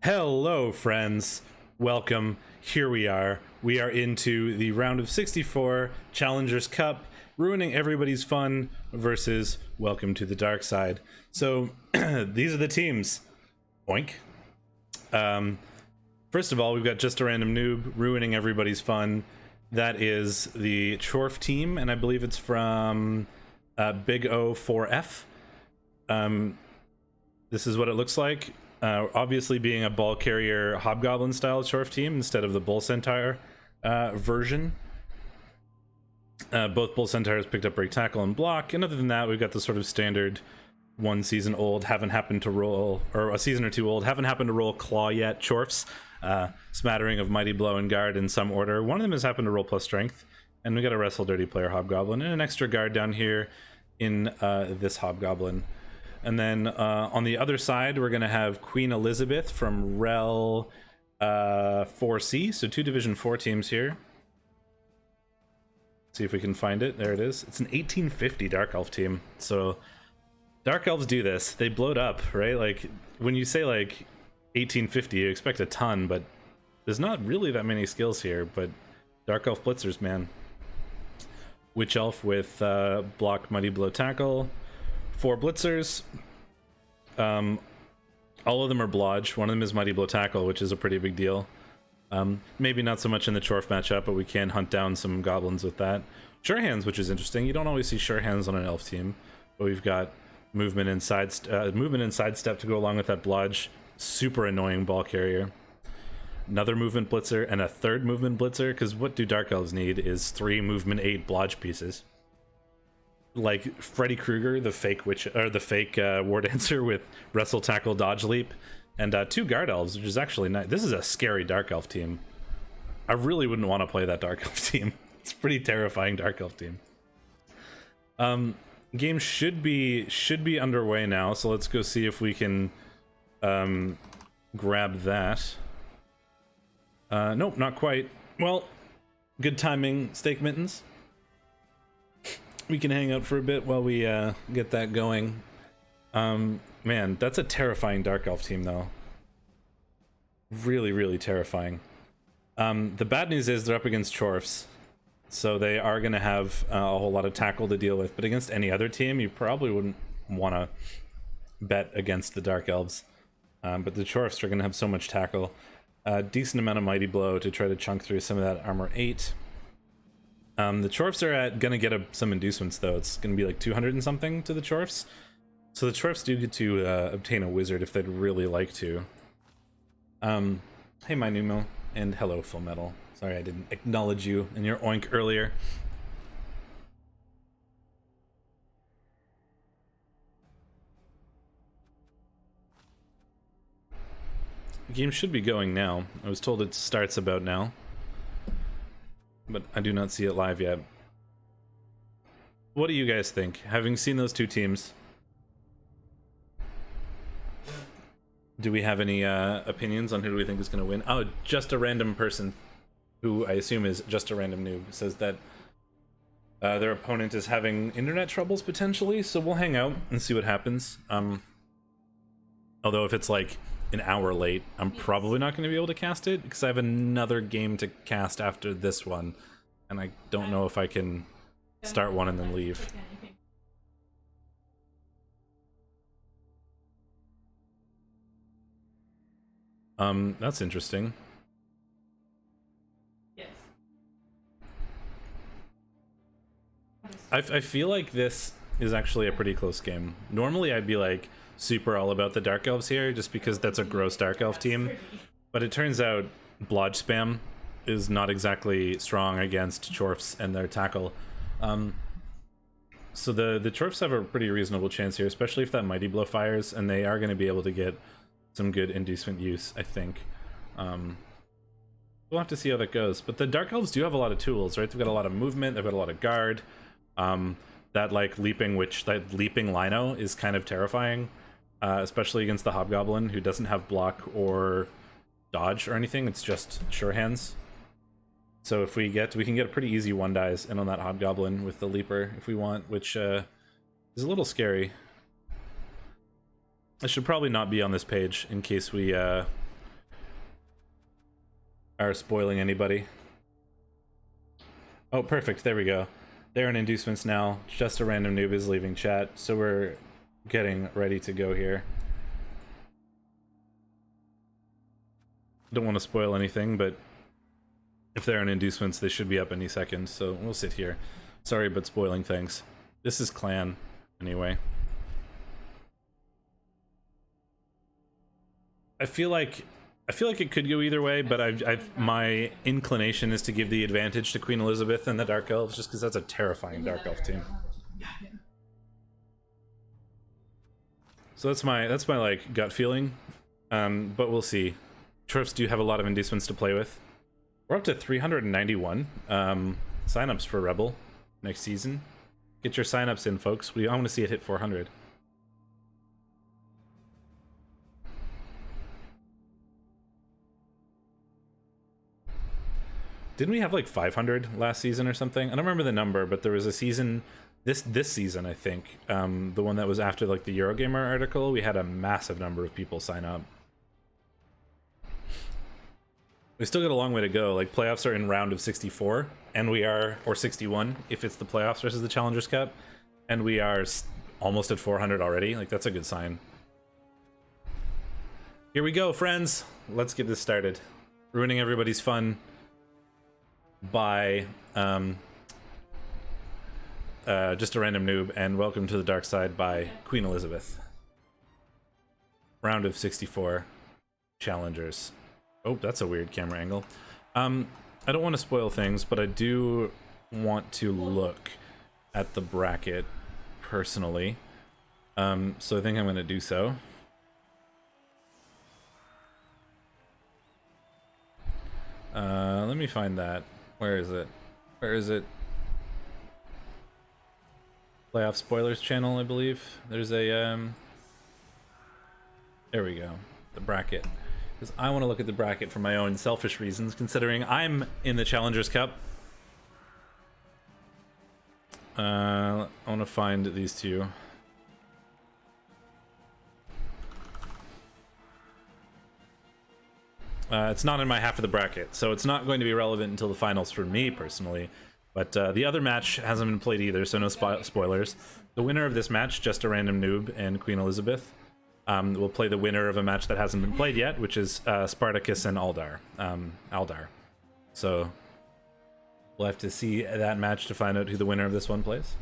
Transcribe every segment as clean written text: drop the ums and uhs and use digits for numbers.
Hello, friends. Welcome. Here we are. We are into the round of 64 Challengers Cup, ruining everybody's fun versus Welcome to the Dark Side. So these are the teams. Oink. First of all, we've got Just a Random Noob ruining everybody's fun. That is the Chorf team, and I believe it's from Big O4F. This is what it looks like. Obviously being a ball carrier hobgoblin style Chorf team instead of the bull centaur version. Both bull centaurs picked up break, tackle, and block, and other than that we've got the sort of standard 1 season old, haven't happened to roll, or a season or 2 old, haven't happened to roll claw yet Chorfs. Smattering of mighty blow and guard in some order. One of them has happened to roll plus strength, and we got a wrestle dirty player hobgoblin and an extra guard down here in this hobgoblin. And then on the other side, we're going to have Queen Elizabeth from REBBL 4C. So 2 Division 4 teams here. See if we can find it. There it is. It's an 1850 Dark Elf team. So Dark Elves do this. They bloat up, right? Like, when you say, like, 1850, you expect a ton, but there's not really that many skills here. But Dark Elf Blitzers, man. Witch Elf with block, mighty blow, tackle. 4 blitzers. All of them are blodge. One of them is mighty blow tackle, which is a pretty big deal. Maybe not so much in the Chorf matchup, but we can hunt down some goblins with that. Sure hands, which is interesting. You don't always see sure hands on an elf team, but we've got movement and sidestep to go along with that blodge. Super annoying ball carrier. Another movement blitzer and a 3rd movement blitzer, because what do Dark Elves need is 3 movement 8 blodge pieces. Like Freddy Krueger, the fake witch, or the fake war dancer with wrestle, tackle, dodge, leap, and 2 guard elves, which is actually nice. This is a scary Dark Elf team. I really wouldn't want to play that Dark Elf team. It's a pretty terrifying Dark Elf team. Game should be underway now, so let's go see if we can grab that. Nope, not quite. Well, good timing, Steak Mittens. We can hang out for a bit while we get that going. Man, that's a terrifying Dark Elf team, though. Really, really terrifying. The bad news is they're up against Chorfs, so they are going to have a whole lot of tackle to deal with. But against any other team, you probably wouldn't want to bet against the Dark Elves. But the Chorfs are going to have so much tackle. Decent amount of mighty blow to try to chunk through some of that armor 8. The Chorfs are gonna get some inducements, though. It's gonna be like 200 and something to the Chorfs. So the Chorfs do get to obtain a wizard if they'd really like to. Hey, my Numo, and hello, Full Metal. Sorry I didn't acknowledge you in your oink earlier. The game should be going now. I was told it starts about now, but I do not see it live yet. What do you guys think? Having seen those 2 teams, do we have any opinions on who do we think is going to win? Oh, Just a Random Person, who I assume is Just a Random Noob, says that their opponent is having internet troubles potentially, so we'll hang out and see what happens. Although if it's like an hour late, I'm probably not going to be able to cast it because I have another game to cast after this one, and I don't know if I can start one and then leave. That's interesting. Yes. I feel like this is actually a pretty close game. Normally I'd be like super all about the Dark Elves here, just because that's a gross Dark Elf team. But it turns out blodge spam is not exactly strong against Chorfs and their tackle. So the Chorfs have a pretty reasonable chance here, especially if that Mighty Blow fires, and they are going to be able to get some good inducement use, I think. We'll have to see how that goes. But the Dark Elves do have a lot of tools, right? They've got a lot of movement, they've got a lot of guard. That like leaping Lino is kind of terrifying. Especially against the Hobgoblin, who doesn't have block or dodge or anything. It's just sure hands. So if we can get a pretty easy 1-dies in on that Hobgoblin with the Leaper if we want, which is a little scary. I should probably not be on this page in case we are spoiling anybody. Oh, perfect. There we go. They're in inducements now. Just a random noob is leaving chat, so we're getting ready to go here. Don't want to spoil anything, but if they're in inducements, they should be up any second, so we'll sit here. Sorry, but spoiling things. This is clan, anyway. I feel like it could go either way, but my inclination is to give the advantage to Queen Elizabeth and the Dark Elves, just because that's a terrifying Dark Elf team. So that's my like gut feeling, but we'll see. Turfs do have a lot of inducements to play with. We're up to 391 signups for REBBL next season. Get your signups in, folks. I want to see it hit 400. Didn't we have like 500 last season or something? I don't remember the number, but there was a season this season, I think, the one that was after like the Eurogamer article. We had a massive number of people sign up. We still got a long way to go. Like, playoffs are in round of 64, and we are, or 61 if it's the playoffs versus the Challengers Cup, and we are almost at 400 already. Like, that's a good sign. Here we go, friends. Let's get this started. Ruining everybody's fun by just a random noob, and welcome to the dark side by Queen Elizabeth. Round of 64 challengers. Oh, that's a weird camera angle. I don't want to spoil things, but I do want to look at the bracket personally. So I think I'm going to do so. Let me find that. Where is it? Where is it? Playoff Spoilers channel, I believe. There's a, there we go. The bracket. Because I want to look at the bracket for my own selfish reasons, considering I'm in the Challengers Cup. I want to find these two. It's not in my half of the bracket, so it's not going to be relevant until the finals for me, personally. But the other match hasn't been played either, so no spoilers. The winner of this match, just a random noob, and Queen Elizabeth, will play the winner of a match that hasn't been played yet, which is Spartacus and Aldar. So we'll have to see that match to find out who the winner of this one plays.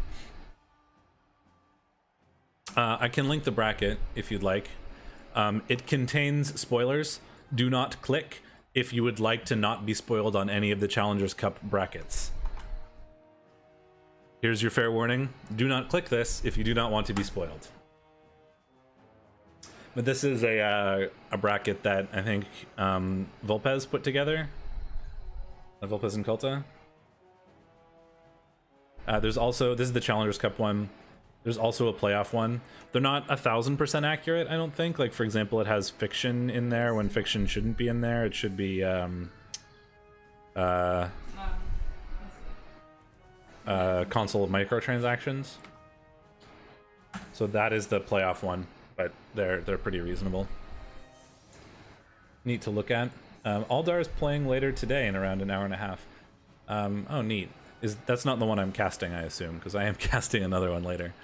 I can link the bracket if you'd like. It contains spoilers. Do not click if you would like to not be spoiled on any of the Challengers Cup brackets. Here's your fair warning. Do not click this if you do not want to be spoiled. But this is a bracket that I think Volpez put together. Volpez and Kulta. There's also, this is the Challengers Cup one. There's also a playoff one. They're not 1000% accurate, I don't think. Like, for example, it has fiction in there when fiction shouldn't be in there. It should be console of microtransactions. So that is the playoff one, but they're pretty reasonable. Neat to look at. Aldar is playing later today in around an hour and a half. Oh, neat. That's not the one I'm casting, I assume, because I am casting another one later.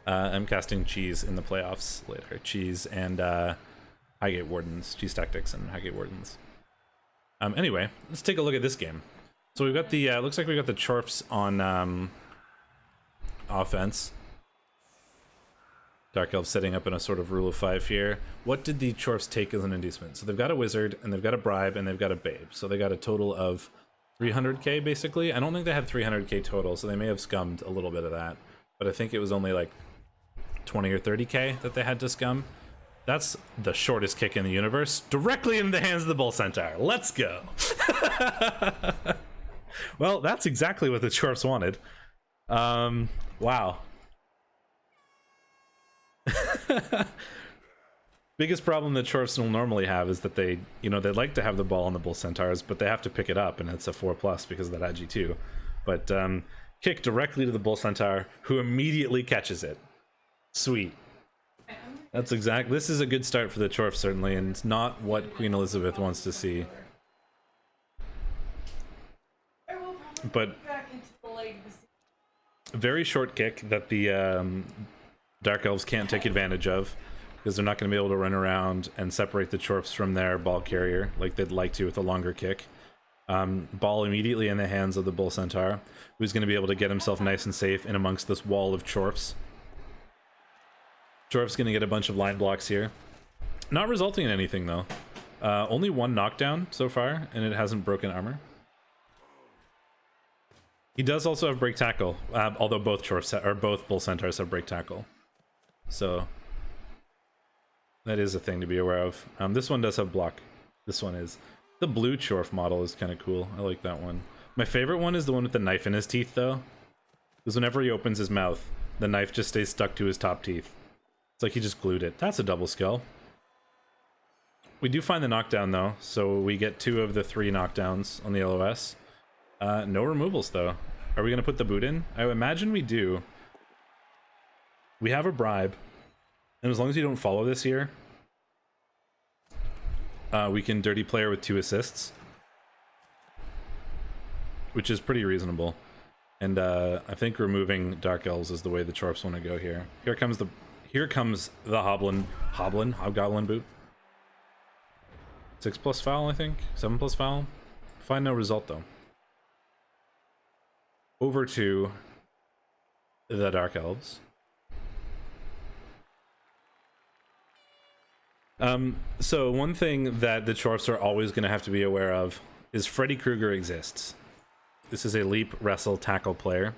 I'm casting Cheese in the playoffs later. Cheese and Highgate Wardens. Cheese Tactics and Highgate Wardens. Anyway, let's take a look at this game. So we've got the, looks like we got the Chorfs on offense. Dark Elves setting up in a sort of rule of 5 here. What did the Chorfs take as an inducement? So they've got a Wizard, and they've got a Bribe, and they've got a Babe. So they got a total of 300k, basically. I don't think they had 300k total, so they may have scummed a little bit of that. But I think it was only like 20 or 30k that they had to scum. That's the shortest kick in the universe. Directly in the hands of the Bull Centaur. Let's go! Well, that's exactly what the Chorfs wanted. Wow. Biggest problem that Chorfs will normally have is that they, you know, they'd like to have the ball on the Bull Centaurs, but they have to pick it up, and it's a 4+ because of that Ag2. But kick directly to the Bull Centaur, who immediately catches it. Sweet. That's exact. This is a good start for the Chorfs, certainly, and it's not what Queen Elizabeth wants to see. but very short kick that the Dark Elves can't take advantage of, because they're not going to be able to run around and separate the Chorfs from their ball carrier like they'd like to with a longer kick. Ball immediately in the hands of the Bull Centaur, who's going to be able to get himself nice and safe in amongst this wall of Chorfs. Chorf's going to get a bunch of line blocks here. Not resulting in anything, though. Only one knockdown so far, and it hasn't broken armor. He does also have break tackle, although both both Bull Centaurs have break tackle. So that is a thing to be aware of. This one does have block. This one is. The blue Chorf model is kind of cool. I like that one. My favorite one is the one with the knife in his teeth, though. Because whenever he opens his mouth, the knife just stays stuck to his top teeth. It's like he just glued it. That's a double skull. We do find the knockdown, though, so we get 2 of the 3 knockdowns on the LOS. No removals, though. Are we going to put the boot in? I imagine we do. We have a bribe, and as long as you don't follow this here, we can dirty player with 2 assists, which is pretty reasonable. And I think removing Dark Elves is the way the Chorfs want to go here. Here comes the Hobgoblin boot. 6+ foul, I think. 7+ foul. Find no result, though. Over to the Dark Elves. So one thing that the Chorfs are always going to have to be aware of is Freddy Krueger exists. This is a leap, wrestle, tackle player.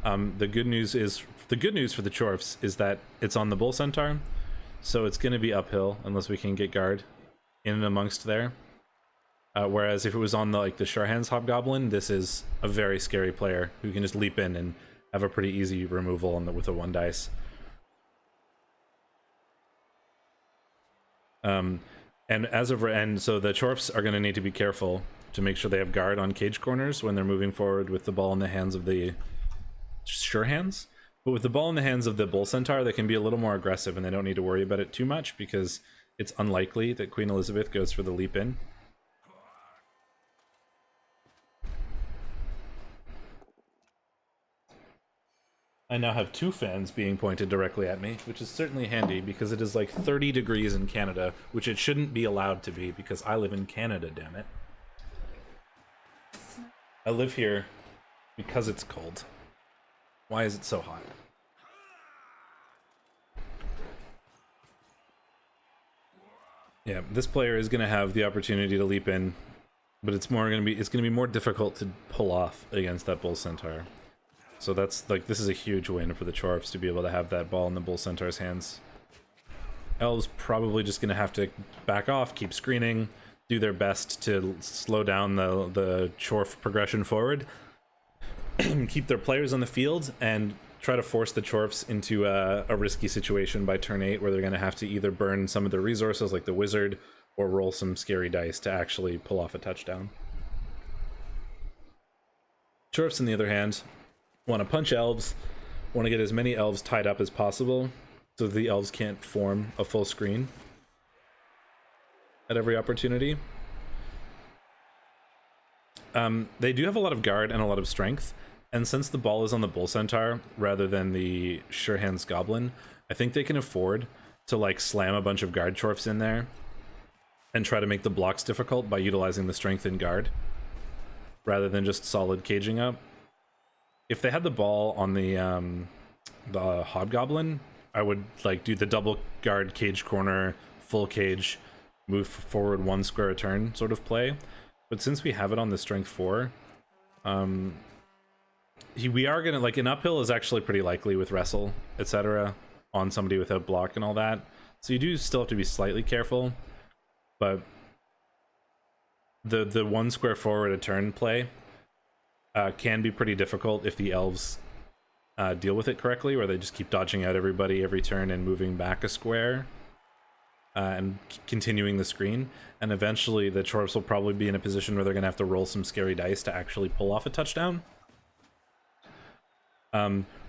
The good news for the Chorfs is that it's on the Bull Centaur, so it's going to be uphill unless we can get guard in and amongst there. Whereas if it was on the Sure Hands Hobgoblin, this is a very scary player who can just leap in and have a pretty easy removal with a 1 dice. And so the Chorfs are going to need to be careful to make sure they have guard on cage corners when they're moving forward with the ball in the hands of the Sure Hands. But with the ball in the hands of the Bull Centaur, they can be a little more aggressive, and they don't need to worry about it too much because it's unlikely that Queen Elizabeth goes for the leap in. I now have 2 fans being pointed directly at me, which is certainly handy because it is like 30 degrees in Canada, which it shouldn't be allowed to be because I live in Canada, damn it. I live here because it's cold. Why is it so hot? Yeah, this player is going to have the opportunity to leap in, but it's going to be more difficult to pull off against that Bull Centaur. So this is a huge win for the Chorfs to be able to have that ball in the Bull Centaur's hands. Elves probably just going to have to back off, keep screening, do their best to slow down the Chorf progression forward, keep their players on the field, and try to force the Chorfs into a risky situation by turn 8 where they're going to have to either burn some of their resources like the Wizard or roll some scary dice to actually pull off a touchdown. Chorfs, on the other hand, want to punch elves, want to get as many elves tied up as possible so the elves can't form a full screen at every opportunity. They do have a lot of guard and a lot of strength, and since the ball is on the Bull Centaur rather than the Sure Hands Goblin, I think they can afford to slam a bunch of guard Chorfs in there and try to make the blocks difficult by utilizing the strength and guard rather than just solid caging up. If they had the ball on the Hobgoblin, I would do the double guard cage corner, full cage, move forward 1 square a turn sort of play. But since we have it on the strength 4, we are gonna an uphill is actually pretty likely with wrestle, etc. on somebody without block and all that. So you do still have to be slightly careful, but the 1 square forward a turn play can be pretty difficult if the elves deal with it correctly, where they just keep dodging out everybody every turn and moving back a square and continuing the screen. And eventually the Chorfs will probably be in a position where they're going to have to roll some scary dice to actually pull off a touchdown.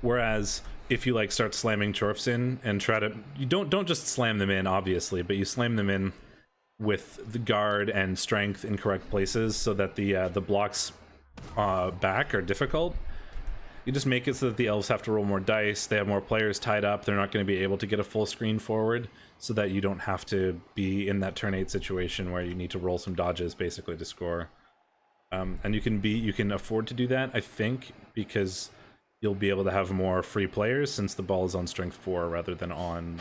Whereas if you start slamming Chorfs in and try to, you don't just slam them in obviously, but you slam them in with the guard and strength in correct places so that the blocks back are difficult. You just make it so that the elves have to roll more dice, they have more players tied up, they're not going to be able to get a full screen forward, so that you don't have to be in that turn 8 situation where you need to roll some dodges basically to score. And you can afford to do that, I think, because you'll be able to have more free players since the ball is on strength 4 rather than on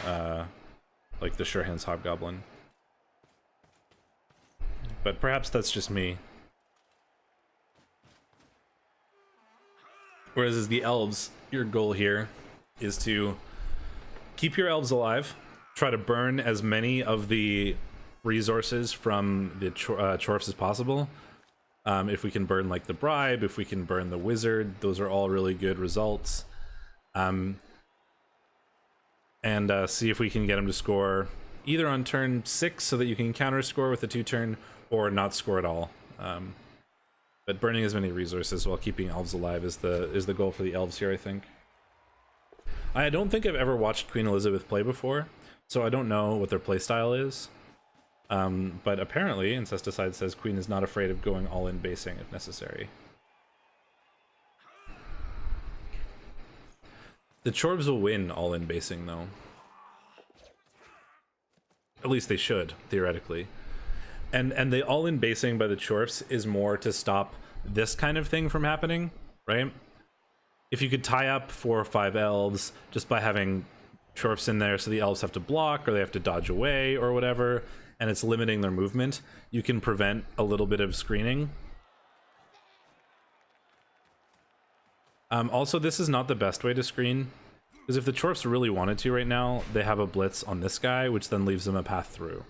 like the Sure Hands Hobgoblin. But perhaps that's just me. Whereas as the elves, your goal here is to keep your elves alive, try to burn as many of the resources from the Chorfs as possible. If we can burn like the Bribe, if we can burn the Wizard, those are all really good results. And see if we can get them to score either on turn 6 so that you can counter score with a 2-turn, or not score at all. But burning as many resources while keeping elves alive is the goal for the elves here, I think. I don't think I've ever watched Queen Elizabeth play before, so I don't know what their playstyle is. But apparently, Incesticide says Queen is not afraid of going all-in basing if necessary. The Chorbs will win all-in basing, though. At least they should, theoretically. And the all-in basing by the Chorfs is more to stop this kind of thing from happening, right? If you could tie up 4 or 5 elves just by having Chorfs in there so the elves have to block or they have to dodge away or whatever, and it's limiting their movement, you can prevent a little bit of screening. Also, this is not the best way to screen, because if the Chorfs really wanted to right now, they have a blitz on this guy, which then leaves them a path through.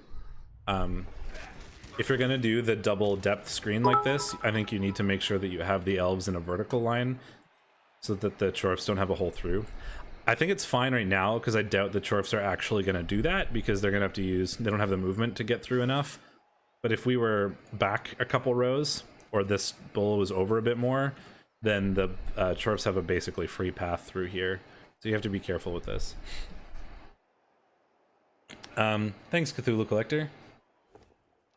If you're gonna do the double depth screen like this, I think you need to make sure that you have the elves in a vertical line so that the Chorfs don't have a hole through. I think it's fine right now because I doubt the Chorfs are actually gonna do that because they're gonna have to they don't have the movement to get through enough. But if we were back a couple rows, or this bull was over a bit more, then the Chorfs have a basically free path through here. So you have to be careful with this. Thanks, Cthulhu Collector.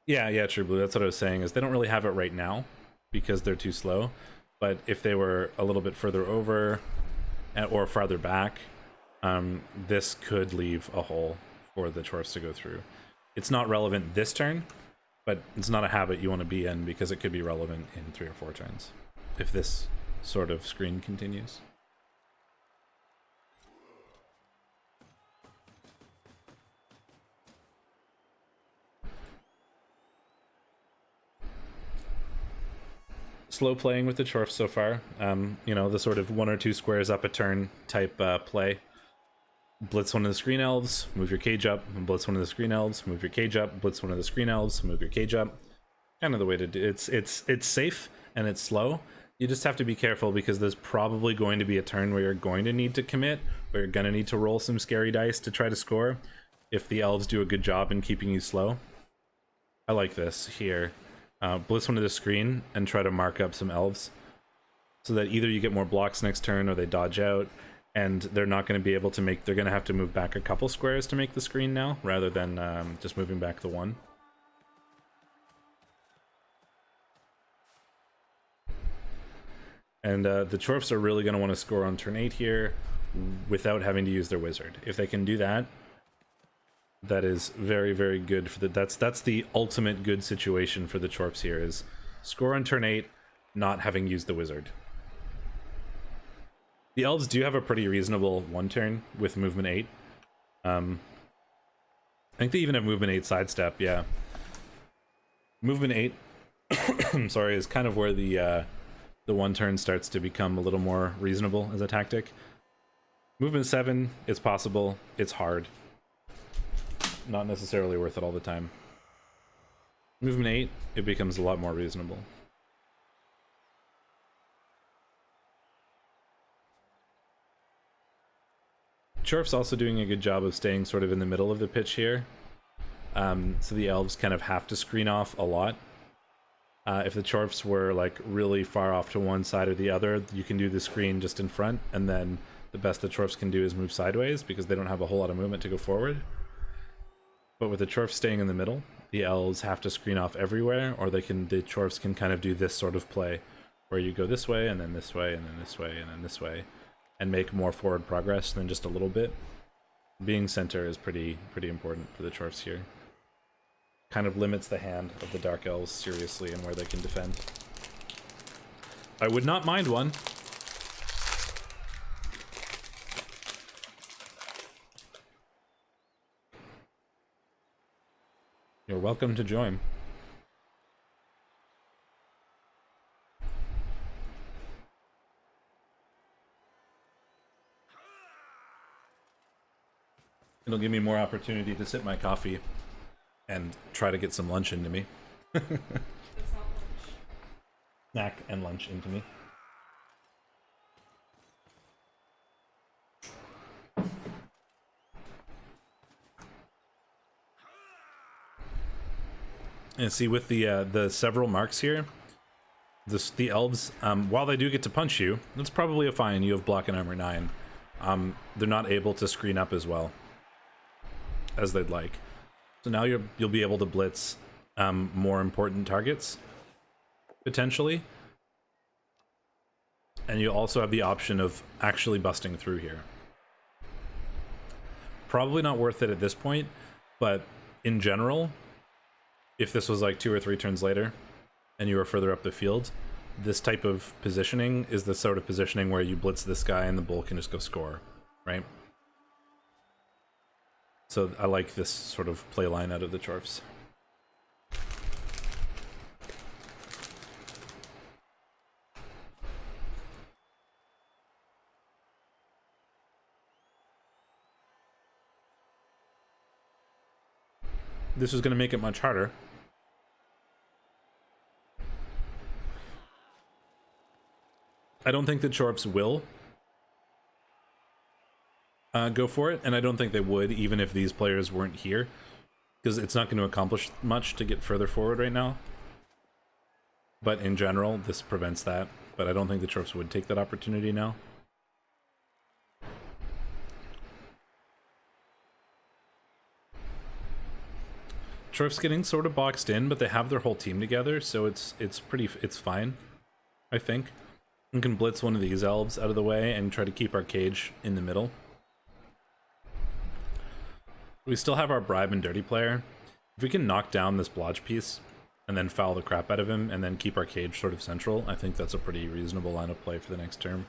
Yeah, True Blue. That's what I was saying, is they don't really have it right now because they're too slow. But if they were a little bit further over or farther back, this could leave a hole for the Chorfs to go through. It's not relevant this turn, but it's not a habit you want to be in because it could be relevant in 3 or 4 turns if this sort of screen continues. Slow playing with the Chorfs so far. You know, the sort of 1 or 2 squares up a turn type play. Blitz one of the Screen Elves, move your cage up, and blitz one of the Screen Elves, move your cage up, blitz one of the Screen Elves, move your cage up. Kind of the way to do it. It's safe and it's slow. You just have to be careful because there's probably going to be a turn where you're going to need to commit, where you're going to need to roll some scary dice to try to score if the elves do a good job in keeping you slow. I like this here. Blitz one to the screen and try to mark up some elves so that either you get more blocks next turn or they dodge out, and they're not going to be able to make, they're going to have to move back a couple squares to make the screen now rather than just moving back the 1. And the Chorfs are really going to want to score on turn 8 here without having to use their wizard. If they can do that, that is very, very good for the, that's the ultimate good situation for the Chorfs here, is score on turn 8 not having used the wizard. The elves do have a pretty reasonable 1 turn with movement 8. I think they even have movement 8 sidestep, yeah. Movement 8 sorry, is kind of where the 1 turn starts to become a little more reasonable as a tactic. Movement 7 is possible, it's hard. Not necessarily worth it all the time. Movement 8, it becomes a lot more reasonable. Chorf's also doing a good job of staying sort of in the middle of the pitch here. So the elves kind of have to screen off a lot. If the Chorfs were like really far off to one side or the other, you can do the screen just in front, and then the best the Chorfs can do is move sideways because they don't have a whole lot of movement to go forward. But with the Chorfs staying in the middle, the elves have to screen off everywhere, or the Chorfs can kind of do this sort of play, where you go this way, and then this way, and then this way, and then this way, and make more forward progress than just a little bit. Being center is pretty important for the Chorfs here. Kind of limits the hand of the Dark Elves seriously and where they can defend. I would not mind one. You're welcome to join. It'll give me more opportunity to sip my coffee and try to get some lunch into me. It's not lunch. Snack and lunch into me. And see, with the several marks here, the elves, while they do get to punch you, that's probably a fine. You have block and armor 9. They're not able to screen up as well as they'd like. So now you'll be able to blitz more important targets, potentially. And you also have the option of actually busting through here. Probably not worth it at this point, but in general, if this was like 2 or 3 turns later and you were further up the field, this type of positioning is the sort of positioning where you blitz this guy and the bull can just go score, right? So I like this sort of play line out of the Chorfs. This is going to make it much harder. I don't think the Chorfs will go for it, and I don't think they would even if these players weren't here, because it's not going to accomplish much to get further forward right now. But in general, this prevents that, but I don't think the Chorfs would take that opportunity now. Chorfs getting sort of boxed in, but they have their whole team together, so it's fine, I think. We can blitz one of these elves out of the way and try to keep our cage in the middle. We still have our bribe and dirty player. If we can knock down this blodge piece and then foul the crap out of him and then keep our cage sort of central, I think that's a pretty reasonable line of play for the next term.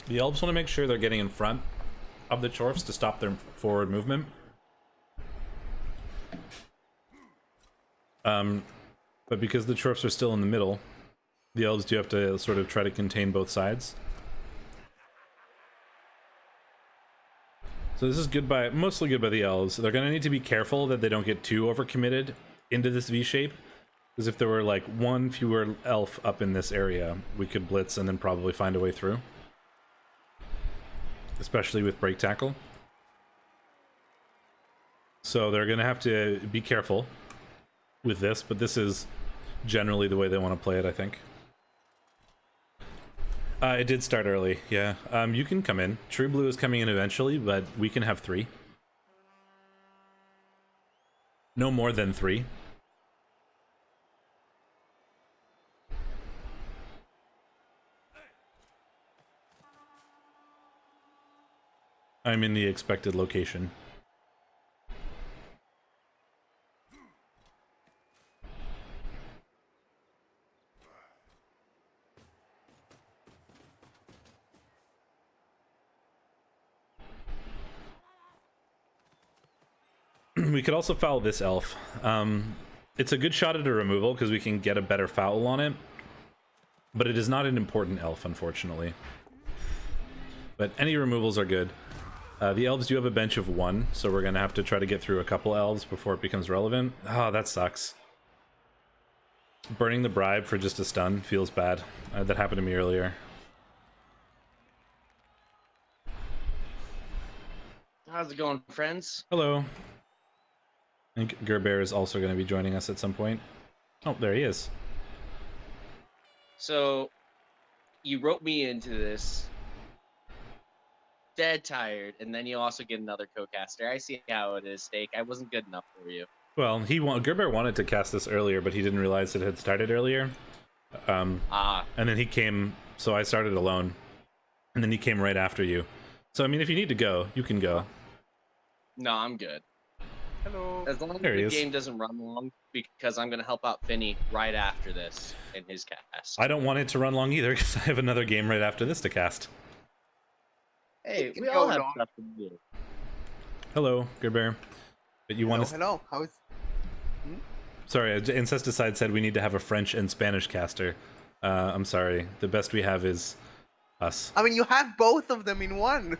The elves want to make sure they're getting in front of the Chorfs to stop their forward movement. But because the Chorfs are still in the middle, the elves do have to sort of try to contain both sides. So this is good by, mostly good by the elves. They're going to need to be careful that they don't get too overcommitted into this V-shape. Because if there were like one fewer elf up in this area, we could blitz and then probably find a way through. Especially with break tackle. So they're going to have to be careful with this, but this is generally the way they want to play it, I think. It did start early, yeah. You can come in. True Blue is coming in eventually, but we can have 3. No more than 3. I'm in the expected location. We could also foul this elf. It's a good shot at a removal because we can get a better foul on it, but it is not an important elf, unfortunately. But any removals are good. The elves do have a bench of 1, so we're going to have to try to get through a couple elves before it becomes relevant. Oh, that sucks. Burning the bribe for just a stun feels bad. That happened to me earlier. How's it going, friends? Hello. I think Gerber is also going to be joining us at some point. Oh, there he is. So, you wrote me into this dead tired, and then you also get another co-caster. I see how it is, Steak. I wasn't good enough for you. Well, Gerber wanted to cast this earlier, but he didn't realize it had started earlier. And then he came, so I started alone, and then he came right after you. So I mean, if you need to go, you can go. No, I'm good. Hello. As long as There he the is. game doesn't run long, because I'm gonna help out Finny right after this in his cast. I don't want it to run long either, because I have another game right after this to cast. Hey, It can we all go have long. stuff to do. Hello, Gerber. But you want to? Hello. How is? Sorry, Incesticide said we need to have a French and Spanish caster. I'm sorry. The best we have is us. I mean, you have both of them in one.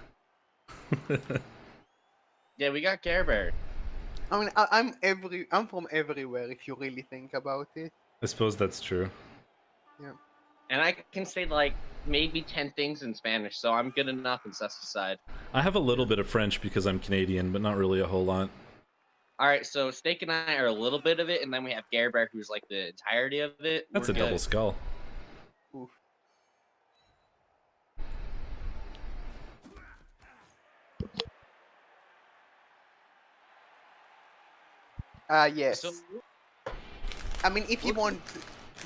Yeah, we got Care Bear. I mean, I'm from everywhere. If you really think about it. I suppose that's true. Yeah. And I can say like maybe 10 things in Spanish, so I'm good enough in Incesticide. I have a little bit of French because I'm Canadian, but not really a whole lot. Alright, so Steak and I are a little bit of it, and then we have Gare Bear, who's like the entirety of it. That's We're a double good. skull. Oof. Yes. So, I mean, if you want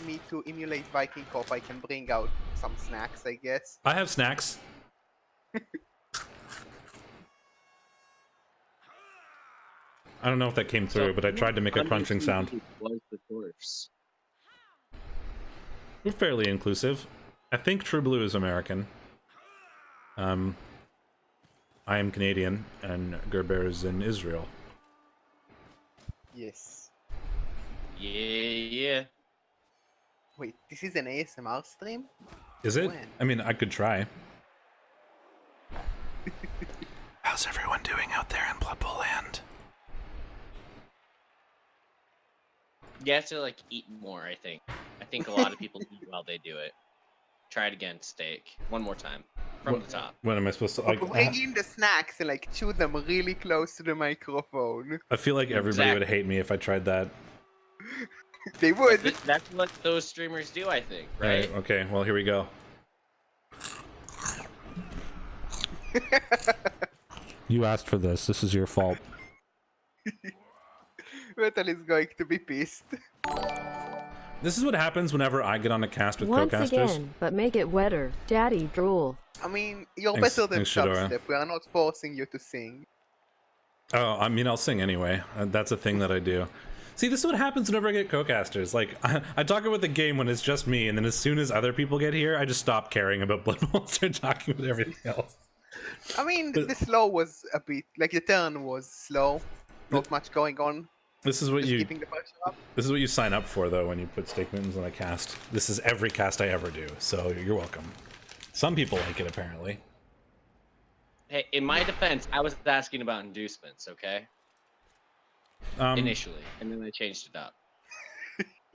me to emulate Viking Cop, I can bring out some snacks, I guess. I have snacks. I don't know if that came through, but I tried to make a crunching sound. Was the dwarfs. We're fairly inclusive. I think True Blue is American. I am Canadian, and Gerber is in Israel. Yes. Yeah. Wait, this is an ASMR stream? Is it? When? I mean, I could try. How's everyone doing out there in Blood Bowl Land? You have to like eat more, I think. I think a lot of people eat while they do it. Try it again, Steak. One more time. From the top. When am I supposed to... Like, Bring in the snacks and like chew them really close to the microphone. I feel like everybody would Exactly. hate me if I tried that. They would. That's what those streamers do, I think, right? Okay, well, here we go. You asked for this. This is your fault. Metal is going to be pissed. This is what happens whenever I get on a cast with Once co-casters. again, but make it wetter. Daddy drool. I mean, you're Thanks- better than thanks, Shadora. Dubstep. We are not forcing you to sing. Oh, I mean, I'll sing anyway. That's a thing that I do. See, this is what happens whenever I get co-casters. Like, I talk about the game when it's just me, and then as soon as other people get here, I just stop caring about Blood Bowl and start talking about everything else. I mean, But- the slow was a bit like the turn was slow. Not much going on. This is what Just you keeping the pressure up. this is what you sign up for, though, when you put stake mittens on a cast. This is every cast I ever do, so you're welcome. Some people like it, apparently. Hey, in my defense, I was asking about inducements, okay? Initially, and then I changed it up.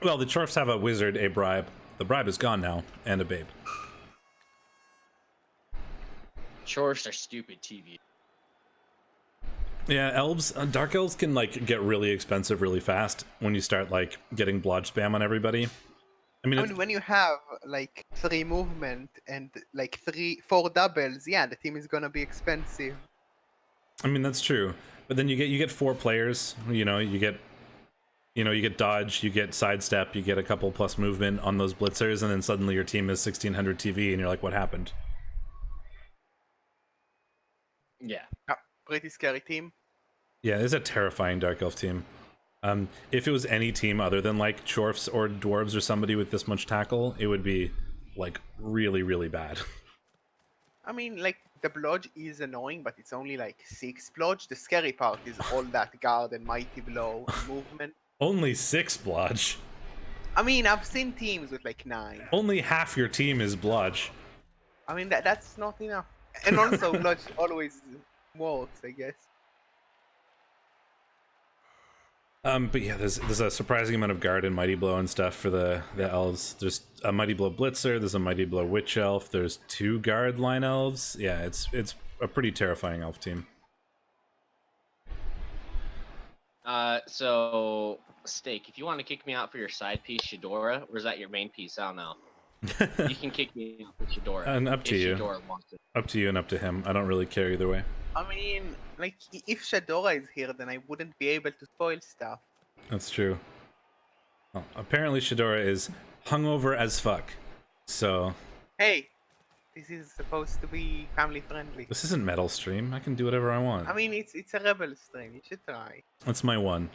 Well, the Chorfs have a wizard, a bribe. The bribe is gone now, and a babe. Chores are stupid TV. Yeah, elves, dark elves can like get really expensive really fast when you start like getting blodge spam on everybody. I mean, I mean, when you have like 3 movement and like 4 doubles, yeah, the team is gonna be expensive. that's true. But then you get 4 players. You get dodge, you get sidestep, you get a couple plus movement on those blitzers, and then suddenly your team is 1600 TV, and you're like, what happened? Yeah. Pretty scary team. Yeah, it's a terrifying dark elf team. If it was any team other than like Chorfs or dwarves or somebody with this much tackle, it would be like really, really bad. I mean, like the blodge is annoying, but it's only like 6 blodge. The scary part is all that guard and mighty blow and movement. Only 6 blodge. I mean, I've seen teams with like 9. Only half your team is blodge. I mean, that's not enough. And also, blodge always works, I guess. But yeah, there's a surprising amount of guard and mighty blow and stuff for the elves. There's a mighty blow blitzer, there's a mighty blow witch elf, there's 2 guard line elves. Yeah, it's a pretty terrifying elf team. So Steak, if you want to kick me out for your side piece, Shadora, or is that your main piece? I don't know. You can kick me with Shadora. And up to if you. Shadora wants it. Up to you and up to him. I don't really care either way. I mean, like, if Shadora is here, then I wouldn't be able to spoil stuff. That's true. Well, apparently Shadora is hungover as fuck. So Hey, this is supposed to be family friendly. this isn't Metal Stream. I can do whatever I want. I mean, it's a rebel stream. You should try. That's my one.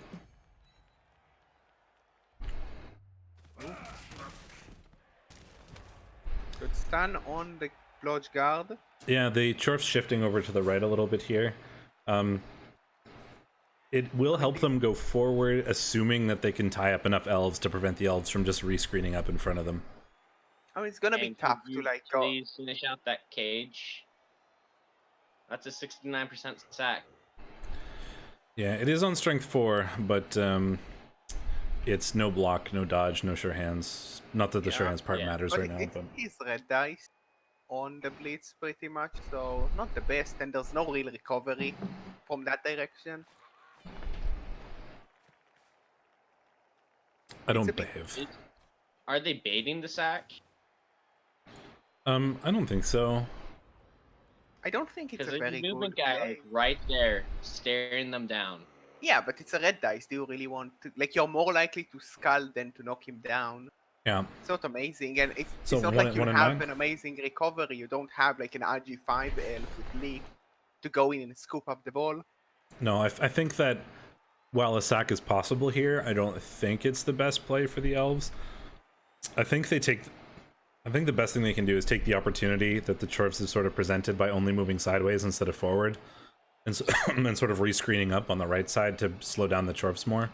Good stun on the Lodge Guard. Yeah, the Chorf's shifting over to the right a little bit here. It will help them go forward, assuming that they can tie up enough elves to prevent the elves from just rescreening up in front of them. I mean, it's gonna be And tough could to you like go. Please finish out that cage. That's a 69% sack. Yeah, it is on strength 4, but it's no block, no dodge, no sure hands. Not that the sure Yeah, hands part yeah. matters But right now, it but is red dice on the blitz pretty much, so not the best, and there's no real recovery from that direction. I It's a don't bit- behave. Are they baiting the sack? I don't think so. I don't think it's Because a there's very a good movement guy play. like right there, staring them down. Yeah, but it's a red dice. Do you really want to? Like, you're more likely to skull than to knock him down. Yeah. It's not amazing, and it's So not one- like you one in have nine? an amazing recovery. You don't have like an RG5 elf with leap to go in and scoop up the ball. No, I think that while a sack is possible here, I don't think it's the best play for the elves. I think the best thing they can do is take the opportunity that the Chorfs have sort of presented by only moving sideways instead of forward, and, and sort of rescreening up on the right side to slow down the Chorfs more.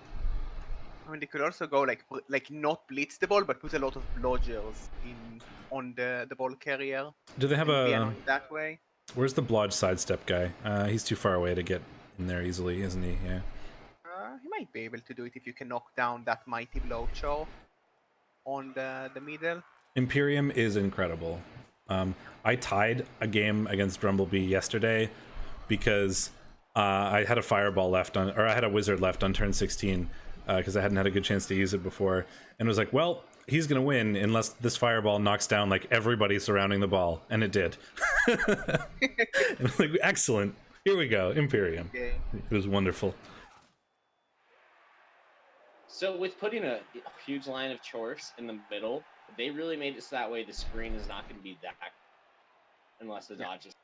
I mean, they could also go like not blitz the ball, but put a lot of blodgers in on the ball carrier. Do they have and be a... annoying that way. Where's the blodge sidestep guy? He's too far away to get in there easily, isn't he? Yeah. He might be able to do it if you can knock down that mighty blow chop on the middle. Imperium is incredible. I tied a game against Drumblebee yesterday because I had a fireball left on, or I had a wizard left on turn 16 because I hadn't had a good chance to use it before, and it was like, well, he's gonna win unless this fireball knocks down like everybody surrounding the ball, and it did. And I'm like, excellent. Here we go, Imperium. Yeah. It was wonderful. So with putting a huge line of Chorfs in the middle, they really made it so that way the screen is not going to be that, unless the dodge is.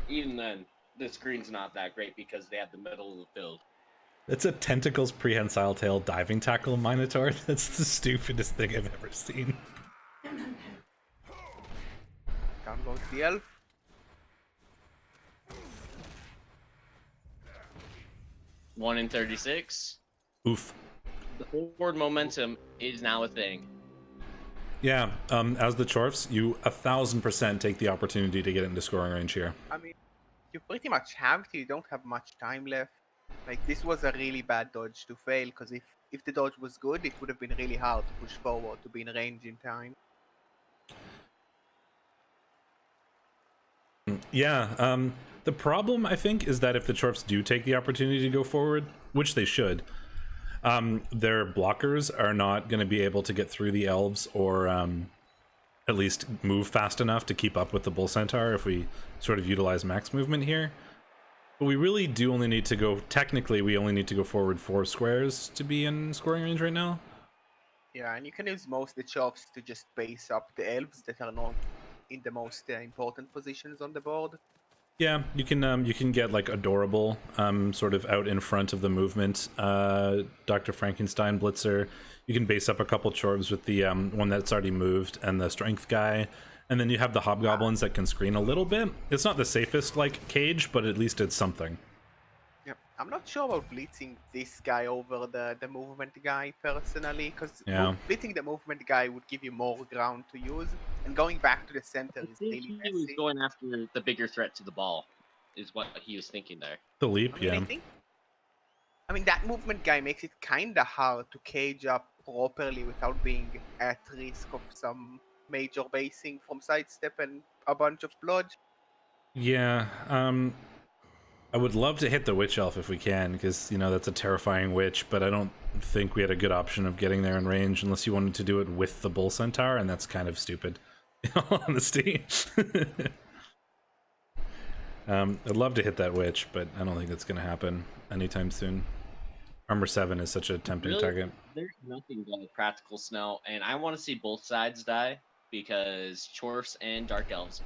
Even then, the screen's not that great because they have the middle of the field. It's a tentacles prehensile tail diving tackle Minotaur. That's the stupidest thing I've ever seen. Down goes the elf. One in 36. Oof. The forward momentum is now a thing. Yeah, as the Chorfs, you 1000% take the opportunity to get into scoring range here. I mean, you pretty much have to. You don't have much time left. Like, this was a really bad dodge to fail, because if the dodge was good, it would have been really hard to push forward to be in range in time. Yeah, the problem, I think, is that if the Chorfs do take the opportunity to go forward, which they should, their blockers are not going to be able to get through the elves or at least move fast enough to keep up with the Bull Centaur if we sort of utilize max movement here. But we really do only need to go, technically, we only need to go forward 4 squares to be in scoring range right now. Yeah, and you can use most of the chops to just base up the elves that are not in the most important positions on the board. Yeah, you can get like adorable sort of out in front of the movement. Dr. Frankenstein Blitzer. You can base up a couple Chorfs with the one that's already moved and the strength guy. And then you have the hobgoblins that can screen a little bit. It's not the safest like cage, but at least it's something. Yep. I'm not sure about blitzing this guy over the movement guy personally, because Yeah. blitzing the movement guy would give you more ground to use, and going back to the center I is think really he was messy. going after the bigger threat to the ball, is what he was thinking there. The leap, I mean, yeah. I mean, that movement guy makes it kind of hard to cage up properly without being at risk of some major basing from sidestep and a bunch of blodge. Yeah, I would love to hit the Witch Elf if we can, because, you know, that's a terrifying witch, but I don't think we had a good option of getting there in range unless you wanted to do it with the Bull Centaur, and that's kind of stupid, in all honesty. I'd love to hit that witch, but I don't think that's going to happen anytime soon. Armor 7 is such a tempting target. There's nothing but practical snow, and I want to see both sides die, because Chorfs and Dark Elves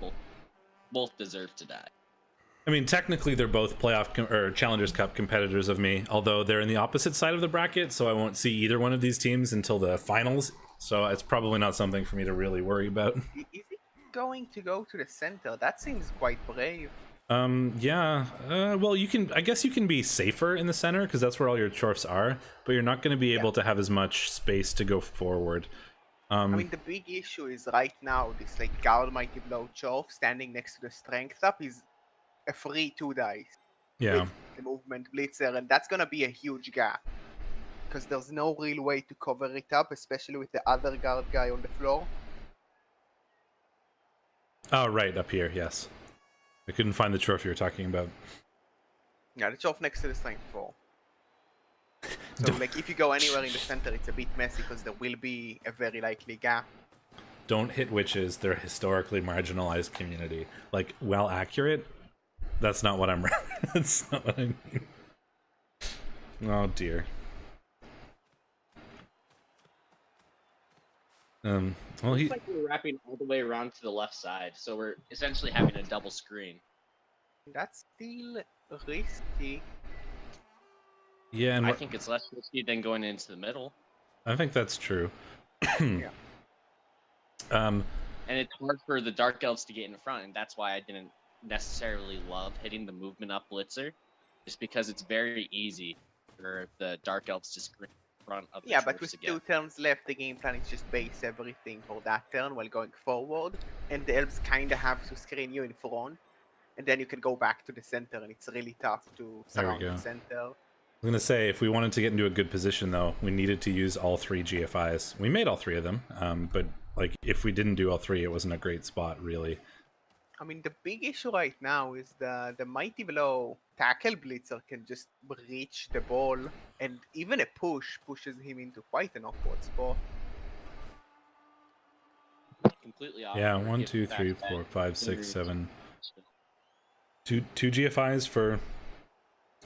both deserve to die. I mean, technically, they're both playoff or Challengers Cup competitors of me, although they're in the opposite side of the bracket, so I won't see either one of these teams until the finals. So it's probably not something for me to really worry about. Is he going to go to the center? That seems quite brave. Yeah. Well, you can. I guess you can be safer in the center because that's where all your Chorfs are, but you're not going to be able to have as much space to go forward. I mean, the big issue is right now this like Guard Mighty Blow Chorf standing next to the Strength Up is a free 2 dice. Yeah. With the movement blitzer, and that's gonna be a huge gap because there's no real way to cover it up, especially with the other guard guy on the floor. Oh, right up here. Yes. I couldn't find the Chorf you were talking about. Yeah, the Chorf next to the Strength 4. So, like, if you go anywhere in the center, it's a bit messy because there will be a very likely gap. Don't hit witches. They're a historically marginalized community. Like, well, accurate. That's not what I'm. That's not what I mean. Oh dear. Well, Looks like we're wrapping all the way around to the left side, so we're essentially having a double screen. That's still risky. Yeah, and I think it's less risky than going into the middle. I think that's true. Yeah. And it's hard for the Dark Elves to get in front, and that's why I didn't necessarily love hitting the movement up blitzer, just because it's very easy for the Dark Elves to screen in front of the Yeah, but Chorfs with again. 2 turns left, the game plan is just base everything for that turn while going forward, and the elves kind of have to screen you in front, and then you can go back to the center, and it's really tough to surround go. the center. I was gonna say, if we wanted to get into a good position, though, we needed to use all 3 GFIs. We made all 3 of them, but like if we didn't do all 3, it wasn't a great spot, really. I mean, the big issue right now is the Mighty Blow tackle blitzer can just reach the ball, and even a push pushes him into quite an awkward spot. Completely off. Yeah, 1, 2, 3, 4, 5, 6, 7. Two GFIs for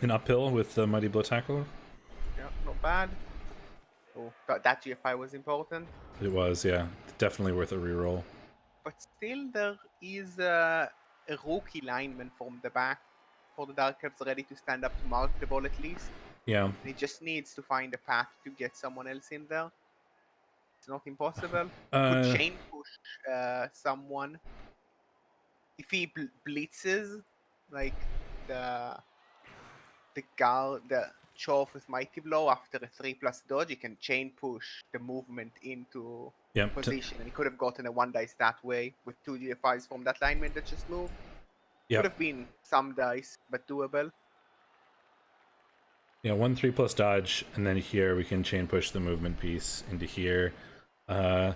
an uphill with the Mighty Blow Tackler. Yeah, not bad. Oh, that GFI was important. It was, yeah, definitely worth a reroll. But still, there is a rookie lineman from the back for the Dark Elves ready to stand up to mark the ball at least. Yeah. He just needs to find a path to get someone else in there. It's not impossible. Could chain push someone. If he blitzes, like the Chorf with Mighty Blow after a 3+ dodge, he can chain push the movement into position, and he could have gotten a 1 dice that way with 2 GFIs from that lineman that just moved. Could have been some dice, but doable. Yeah, 1 3+ dodge, and then here we can chain push the movement piece into here. Then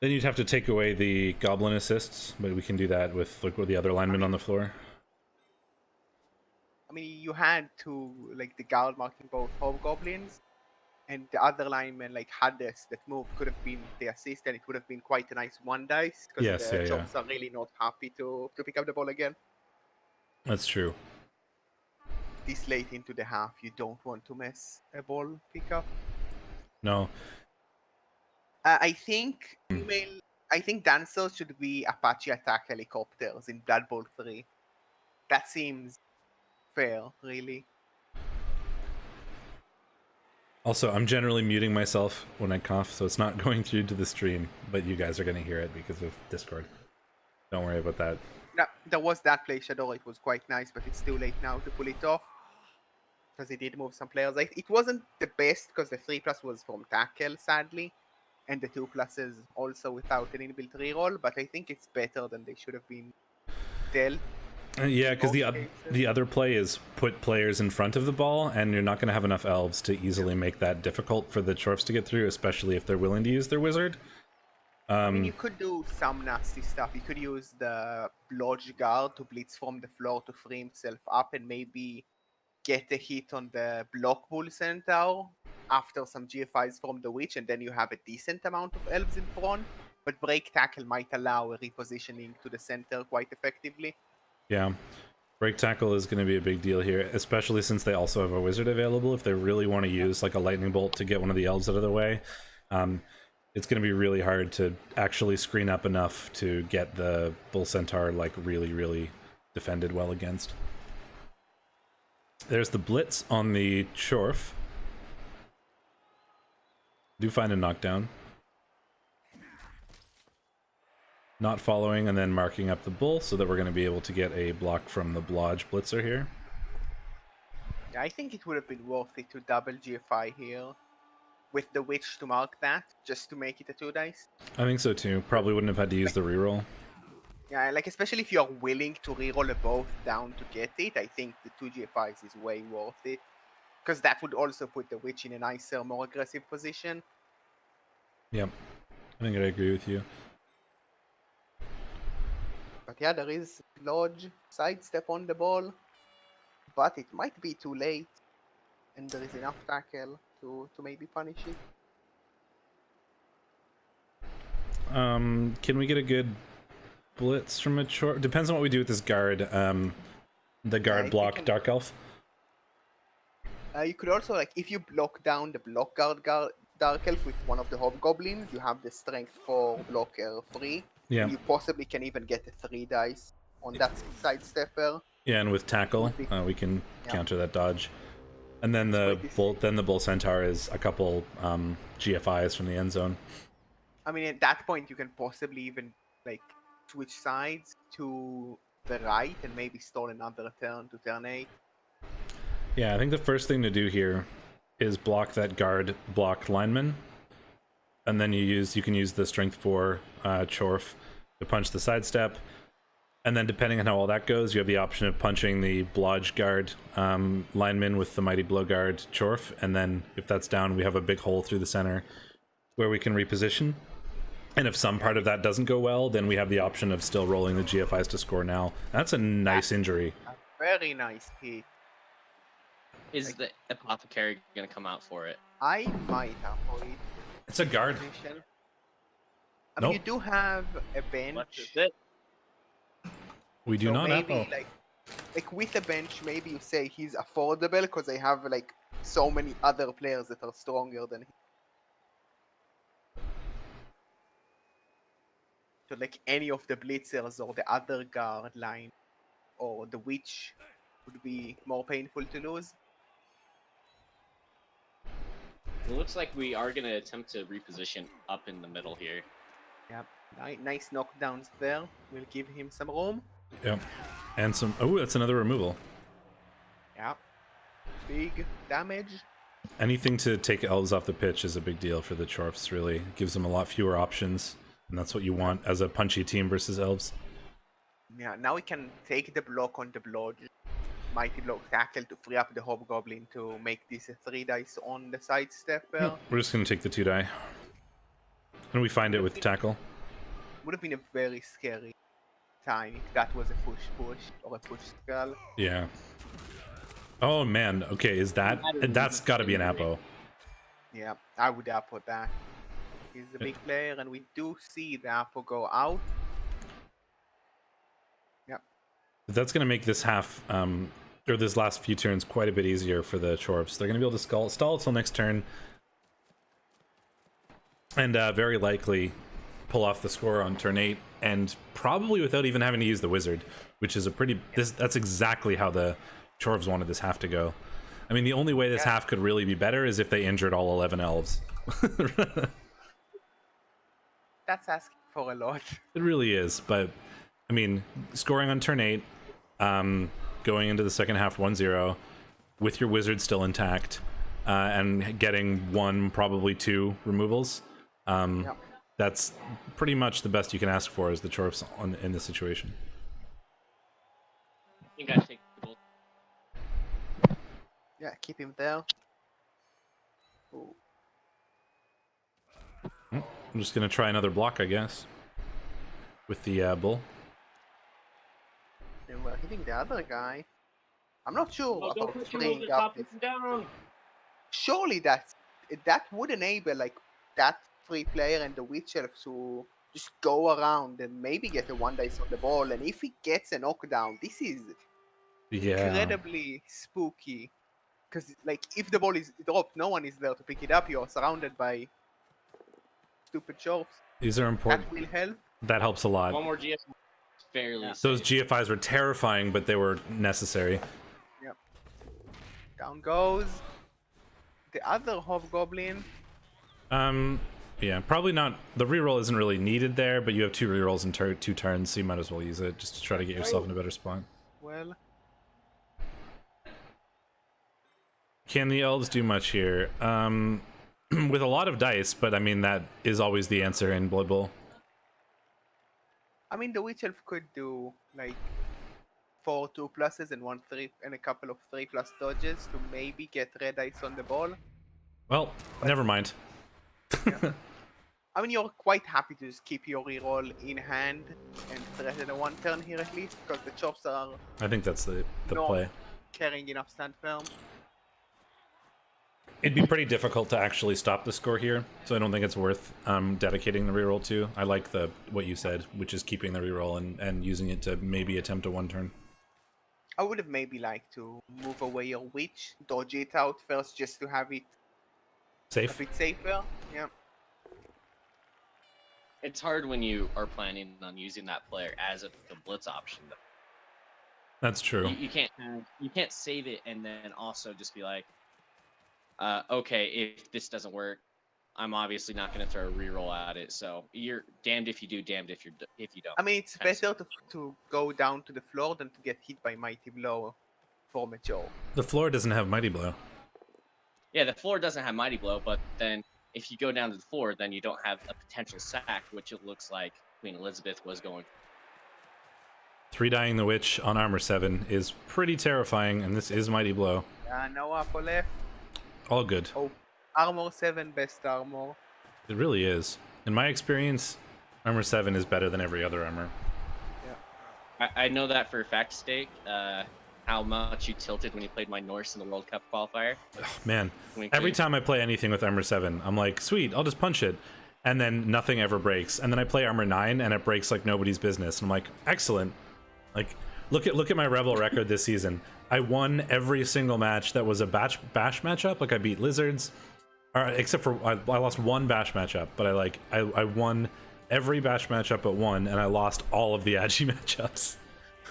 you'd have to take away the goblin assists, but we can do that with the other linemen on the floor. I mean, you had to, like, the guard marking both hobgoblins, and the other lineman, like Hades, that moved could have been the assist, and it would have been quite a nice 1 dice, because the Chorfs are really not happy to pick up the ball again. That's true. This late into the half, you don't want to mess a ball pickup. No. I think dancers should be Apache attack helicopters in Blood Bowl 3. That seems fair, really. Also, I'm generally muting myself when I cough, so it's not going through to the stream, but you guys are going to hear it because of Discord. Don't worry about that. No, there was that play, Shadow. It was quite nice, but it's too late now to pull it off. Because he did move some players. It wasn't the best because the 3+ was from tackle, sadly. And the 2+ also without an inbuilt reroll, but I think it's better than they should have been dealt. Yeah, because the other play is put players in front of the ball, and you're not going to have enough elves to easily make that difficult for the Chorfs to get through, especially if they're willing to use their wizard. I mean, Um, you could do some nasty stuff. You could use the Blodge Guard to blitz from the floor to free himself up and maybe get a hit on the Block Bull Centaur after some GFIs from the Witch, and then you have a decent amount of elves in front. But Break Tackle might allow a repositioning to the center quite effectively. yeah. Break tackle is going to be a big deal here, especially since they also have a wizard available. If they really want to use like a lightning bolt to get one of the elves out of the way, it's going to be really hard to actually screen up enough to get the bull centaur like really defended well against. There's the blitz on the Chorf. Do find a knockdown. Not following and then marking up the bull so that we're going to be able to get a block from the Blodge blitzer here. Yeah, I think it would have been worth it to double GFI here with the Witch to mark that, just to make it a 2 dice. I think so too. Probably wouldn't have had to use the reroll. Yeah, like especially if you're willing to reroll a both down to get it, I think the 2 GFIs is way worth it. Because that would also put the Witch in a nicer, more aggressive position. Yep. I think I agree with you. But yeah, there is Lodge sidestep on the ball. But it might be too late. And there is enough tackle to maybe punish it. Can we get a good blitz from a Chorf? Depends on what we do with this guard. The guard if block we can- Dark Elf. You could also, like, if you block down the block Dark Elf with one of the Hobgoblins, you have the strength for blocker 3. Yeah. And you possibly can even get a 3 dice on that sidestepper. Yeah, and with tackle, Would be- we can Yeah. counter that dodge. And then the bull centaur is a couple GFIs from the end zone. I mean, at that point, you can possibly even, like, switch sides to the right and maybe stall another turn to turn 8. Yeah, I think the first thing to do here is block that guard block lineman, and then you can use the strength 4 Chorf to punch the sidestep, and then depending on how all that goes, you have the option of punching the Blodge guard lineman with the mighty blow guard Chorf, and then if that's down, we have a big hole through the center where we can reposition. And if some part of that doesn't go well, then we have the option of still rolling the GFIs to score now. That's a nice injury. A very nice hit. Is the apothecary gonna come out for it? I might have for it. It's a guard. Position. I Nope. mean, you do have a What bench. is it? We do So not have. maybe, like with a bench, maybe you say he's affordable because they have like so many other players that are stronger than him. So like any of the blitzers or the other guard line or the witch would be more painful to lose. It looks like we are gonna attempt to reposition up in the middle here. Yep, nice knockdowns there. We'll give him some room. Yep. And some. Oh, that's another removal. Yep. Big damage. Anything to take elves off the pitch is a big deal for the Chorfs, really. It gives them a lot fewer options, and that's what you want as a punchy team versus elves. Yeah, now we can take the block on the Blodge. Mighty block tackle to free up the Hobgoblin to make this a 3 dice on the sidestepper. No, we're just going to take the 2 die. And we find it with tackle. Would have been a very scary time if that was a push or a push skull. Yeah. Oh man, okay, that's got to be an Apo. Yeah, I would Apo that. He's a big player, and we do see the Apo go out. Yep. That's going to make this half, or this last few turns quite a bit easier for the Chorfs. They're going to be able to stall till next turn, and very likely pull off the score on turn 8, and probably without even having to use the wizard, which is a pretty. That's exactly how the Chorfs wanted this half to go. I mean, the only way this half could really be better is if they injured all 11 elves. That's asking for a lot. It really is, but I mean, scoring on turn 8, going into the second half 1-0, with your wizard still intact, and getting 1, probably 2 removals. That's pretty much the best you can ask for as the Chorfs in this situation. I think I take the bull. Yeah, keep him there. Ooh. I'm just gonna try another block, I guess, with the bull. They were hitting the other guy. I'm not sure Oh, don't about put your freeing move, up stop this. pushing down. Surely that would enable like that free player and the witch elf to just go around and maybe get a one dice on the ball. And if he gets a knockdown, this is Yeah. incredibly spooky. Because like if the ball is dropped, no one is there to pick it up. You are surrounded by stupid shops. These are important. That will help. That helps a lot. One more GF, fairly Yeah. safe. Those GFIs were terrifying, but they were necessary. Yep. Down goes the other hobgoblin. Yeah, probably not. The reroll isn't really needed there, but you have 2 rerolls in 2 turns, so you might as well use it just to try to get yourself in a better spot. Well, Can the elves do much here? With a lot of dice, but I mean that is always the answer in Blood Bowl. I mean the witch elf could do like 4 2+s and 1 3 and a couple of 3+ dodges to maybe get red dice on the ball. Well, never mind. I mean, you're quite happy to just keep your reroll in hand and threaten a 1 turn here at least, because the chops are I think that's the No. play. carrying enough stand firm. It'd be pretty difficult to actually stop the score here, so I don't think it's worth dedicating the reroll to. I like what you said, which is keeping the reroll and using it to maybe attempt a 1 turn. I would have maybe liked to move away your witch, dodge it out first just to have it a Safe? bit safer. Yeah. It's hard when you are planning on using that player as the blitz option. Though. That's true. You can't save it and then also just be like, okay, if this doesn't work, I'm obviously not going to throw a reroll at it. So you're damned if you do, damned if you don't. I mean, it's better to go down to the floor than to get hit by Mighty Blow for mature. The floor doesn't have Mighty Blow. Yeah, the floor doesn't have Mighty Blow, but then if you go down to the floor, then you don't have a potential sack, which it looks like Queen Elizabeth was going. 3 dying the witch on armor 7 is pretty terrifying, and this is Mighty Blow. No Apple left. All good. Oh, armor 7, best armor. It really is. In my experience, armor 7 is better than every other armor. I know that for a fact, Steak. How much you tilted when you played my Norse in the World Cup qualifier. Oh, man, Wink, every wink. time I play anything with armor 7, I'm like, sweet, I'll just punch it. And then nothing ever breaks. And then I play armor 9 and it breaks like nobody's business. And I'm like, excellent. Like, look at my Rebel record this season. I won every single match that was a bash matchup. Like I beat lizards, except for I lost 1 bash matchup, but I won every bash matchup but 1, and I lost all of the Agi matchups.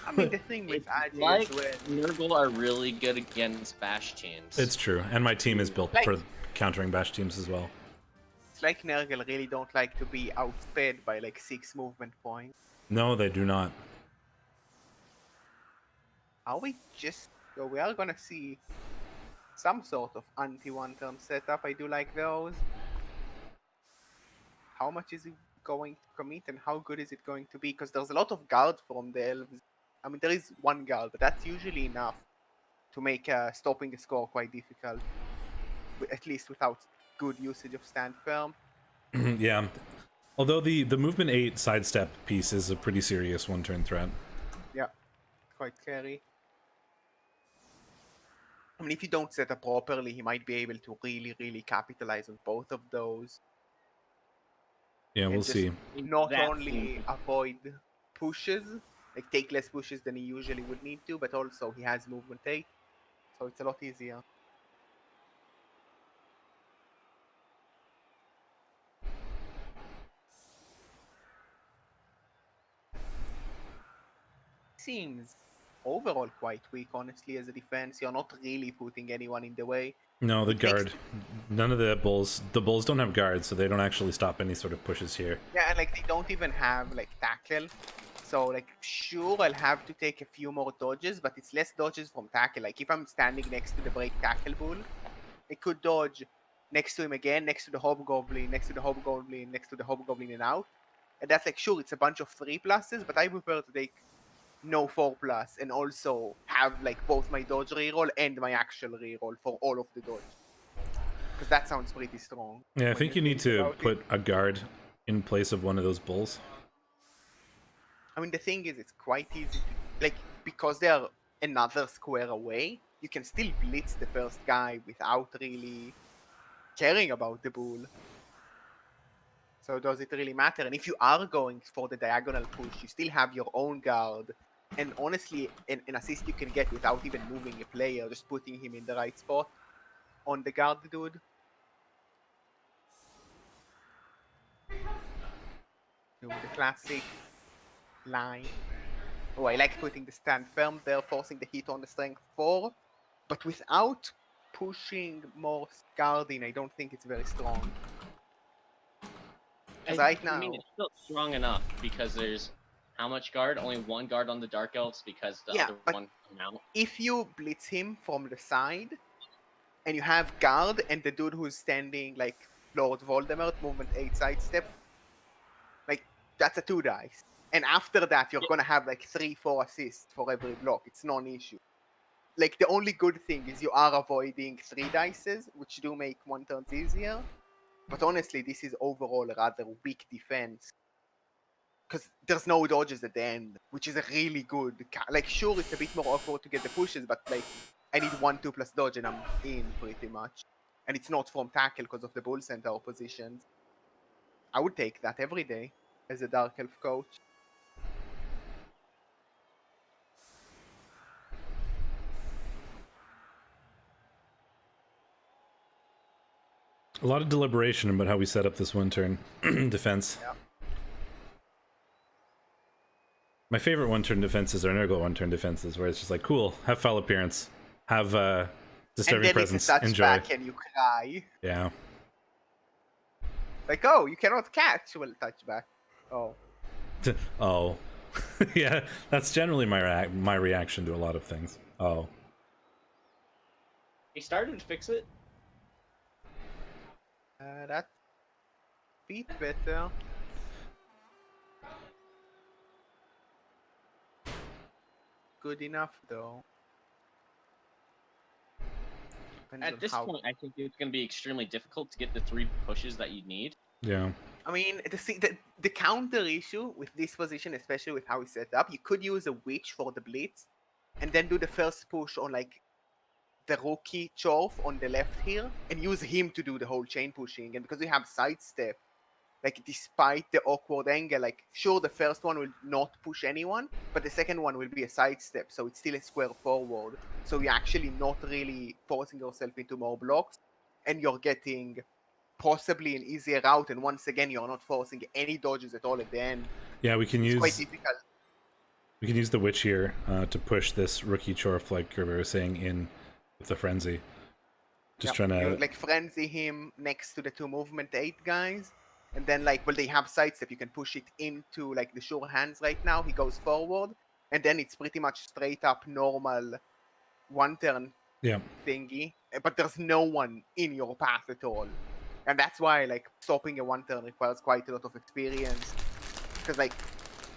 I mean, the thing with Agi Like is when Nurgle are really good against bash teams. It's true, and my team is built Like- for countering bash teams as well. it's like Nurgle really don't like to be outsped by like 6 movement points. No, they do not. Are we just... So we are gonna see some sort of anti-1 turn setup. I do like those. How much is it going to commit and how good is it going to be? Because there's a lot of guard from the elves. I mean, there is 1 guard, but that's usually enough to make stopping a score quite difficult. At least without good usage of stand firm. Yeah. Although the movement 8 sidestep piece is a pretty serious 1-turn threat. Yeah, quite scary. I mean, if you don't set up properly, he might be able to really capitalize on both of those. Yeah, And we'll just see. Not That only seems- avoid pushes, like take less pushes than he usually would need to, but also he has movement 8, so it's a lot easier. Seems overall quite weak, honestly, as a defense. You're not really putting anyone in the way. No, the It makes- guard. None of the bulls don't have guards, so they don't actually stop any sort of pushes here. Yeah, and like they don't even have like tackle. So like sure I'll have to take a few more dodges, but it's less dodges from tackle. Like if I'm standing next to the break tackle bull, I could dodge next to him again, next to the hobgoblin, next to the hobgoblin, next to the hobgoblin and out. And that's like sure it's a bunch of 3+s, but I prefer to take no 4+ and also have like both my dodge reroll and my actual reroll for all of the dodge. Because that sounds pretty strong. Yeah, I when think you need think to about it. put a guard in place of one of those bulls. I mean, the thing is, it's quite easy to, like, because they are another square away, you can still blitz the first guy without really caring about the bull. So does it really matter? And if you are going for the diagonal push, you still have your own guard. And honestly, an assist you can get without even moving a player, just putting him in the right spot on the guard dude. Doing the classic line. Oh, I like putting the stand firm there, forcing the hit on the strength 4. But without pushing more guarding, I don't think it's very strong. Because right now, I mean, it's still strong enough because there's how much guard? Only one guard on the Dark Elves because the Yeah, other but one amount. if you blitz him from the side, and you have guard and the dude who's standing like Lord Voldemort, movement 8 sidestep, like that's a 2 dice. And after that, you're gonna have like 3-4 assists for every block. It's non-issue. Like the only good thing is you are avoiding 3 dices, which do make 1 turns easier. But honestly, this is overall rather weak defense. Because there's no dodges at the end, which is a really good. Like, sure, it's a bit more awkward to get the pushes, but like, I need 1-2 plus dodge and I'm in pretty much. And it's not from tackle because of the bull center positions. I would take that every day as a Dark Elf coach. A lot of deliberation about how we set up this one turn defense. Yeah. My favorite one turn defenses are Nurgle one turn defenses, where it's just like, cool, have foul appearance, have disturbing And then presence, it's a enjoy. touchback and you cry. Yeah. Like, oh, you cannot catch. Well, touchback. Oh. Oh. Yeah, that's generally my reaction to a lot of things. Oh. He started to fix it. That's a bit better. Good enough, though. Depends on At this how... point, I think it's going to be extremely difficult to get the 3 pushes that you need. Yeah. I mean, the counter issue with this position, especially with how it's set up, you could use a witch for the blitz, and then do the first push on like the rookie Chorf on the left here, and use him to do the whole chain pushing. And because we have sidestep, like despite the awkward angle, like sure the first one will not push anyone, but the second one will be a sidestep, so it's still a square forward. So you're actually not really forcing yourself into more blocks, and you're getting possibly an easier route, and once again you're not forcing any dodges at all at the end. Yeah, we can It's quite use difficult. we can use the witch here to push this rookie Chorf, like Gerber was saying, in with the frenzy. Just trying to You, like frenzy him next to the 2 movement 8 guys, and then like, well, they have sidestep, you can push it into like the sure hands right now. He goes forward, and then it's pretty much straight up normal 1 turn yeah. thingy, but there's no one in your path at all. And that's why like stopping a 1 turn requires quite a lot of experience, because like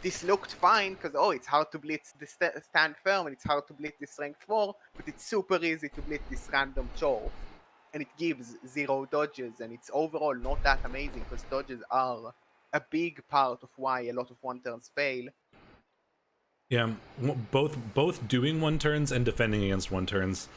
this looked fine because oh, it's hard to blitz the stand firm and it's hard to blitz the strength 4, but it's super easy to blitz this random chore, and it gives 0 dodges, and it's overall not that amazing because dodges are a big part of why a lot of 1 turns fail. Yeah, both doing one turns and defending against one turns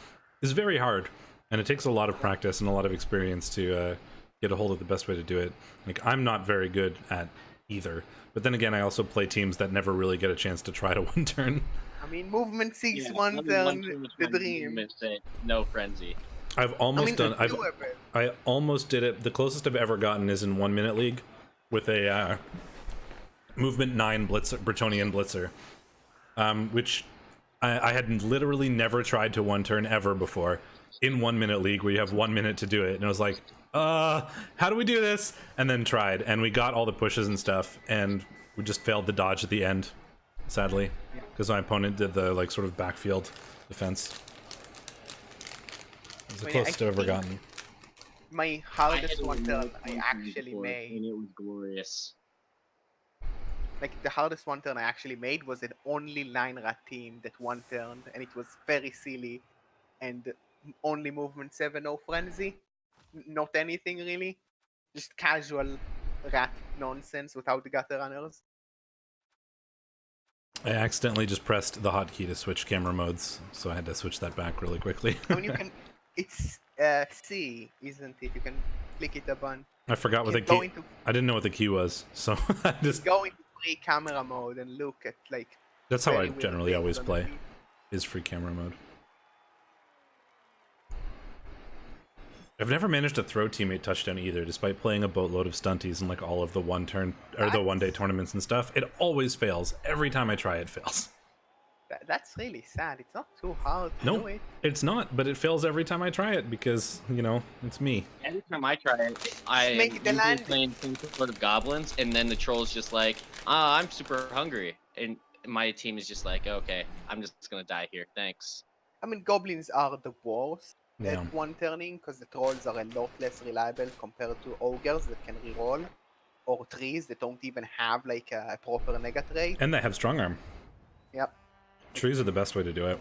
is very hard, and it takes a lot of practice and a lot of experience to get a hold of the best way to do it. Like, I'm not very good at either, but then again, I also play teams that never really get a chance to try to one turn. I mean, movement 6 Yeah, 1 1 turn, turn was the frenzy, dream. movement 6, no frenzy. I've almost done. it's doable. I almost did it. The closest I've ever gotten is in 1 minute league with a movement 9 blitzer, Bretonian blitzer, which I had literally never tried to one turn ever before. In 1 minute league, where you have 1 minute to do it, and I was like, how do we do this? And then tried, and we got all the pushes and stuff, and we just failed the dodge at the end, sadly, because my opponent did the like sort of backfield defense. It was the closest I've ever gotten. My I hardest had 1 turn one I turn actually before, made, and it was glorious. like the hardest 1 turn I actually made was an only line rat team that 1 turned, and it was very silly, and only movement 7, no frenzy, not anything really, just casual rat nonsense without the gutter runners. I accidentally just pressed the hotkey to switch camera modes, so I had to switch that back really quickly. I mean, you can. It's C, isn't it? You can click it a bunch. I forgot what the You go key. into I didn't know what the key was, so I just. go into free camera mode and look at like. That's how I very weird generally things always on the play. feed. Is free camera mode. I've never managed to throw teammate touchdown either, despite playing a boatload of stunties and like all of the one turn or the 1 day tournaments and stuff. It always fails. Every time I try, it fails. That's really sad. It's not too hard to No, do it. it's not, but it fails every time I try it because, it's me. Every time I try it, I make it the usually landing. playing some sort of goblins, and then the troll's just like, I'm super hungry. And my team is just like, okay, I'm just going to die here. Thanks. I mean, goblins are the worst Yeah. at one turning because the trolls are a lot less reliable compared to ogres that can reroll, or trees that don't even have like a proper nega trait. And they have strong arm. Yep. Trees are the best way to do it.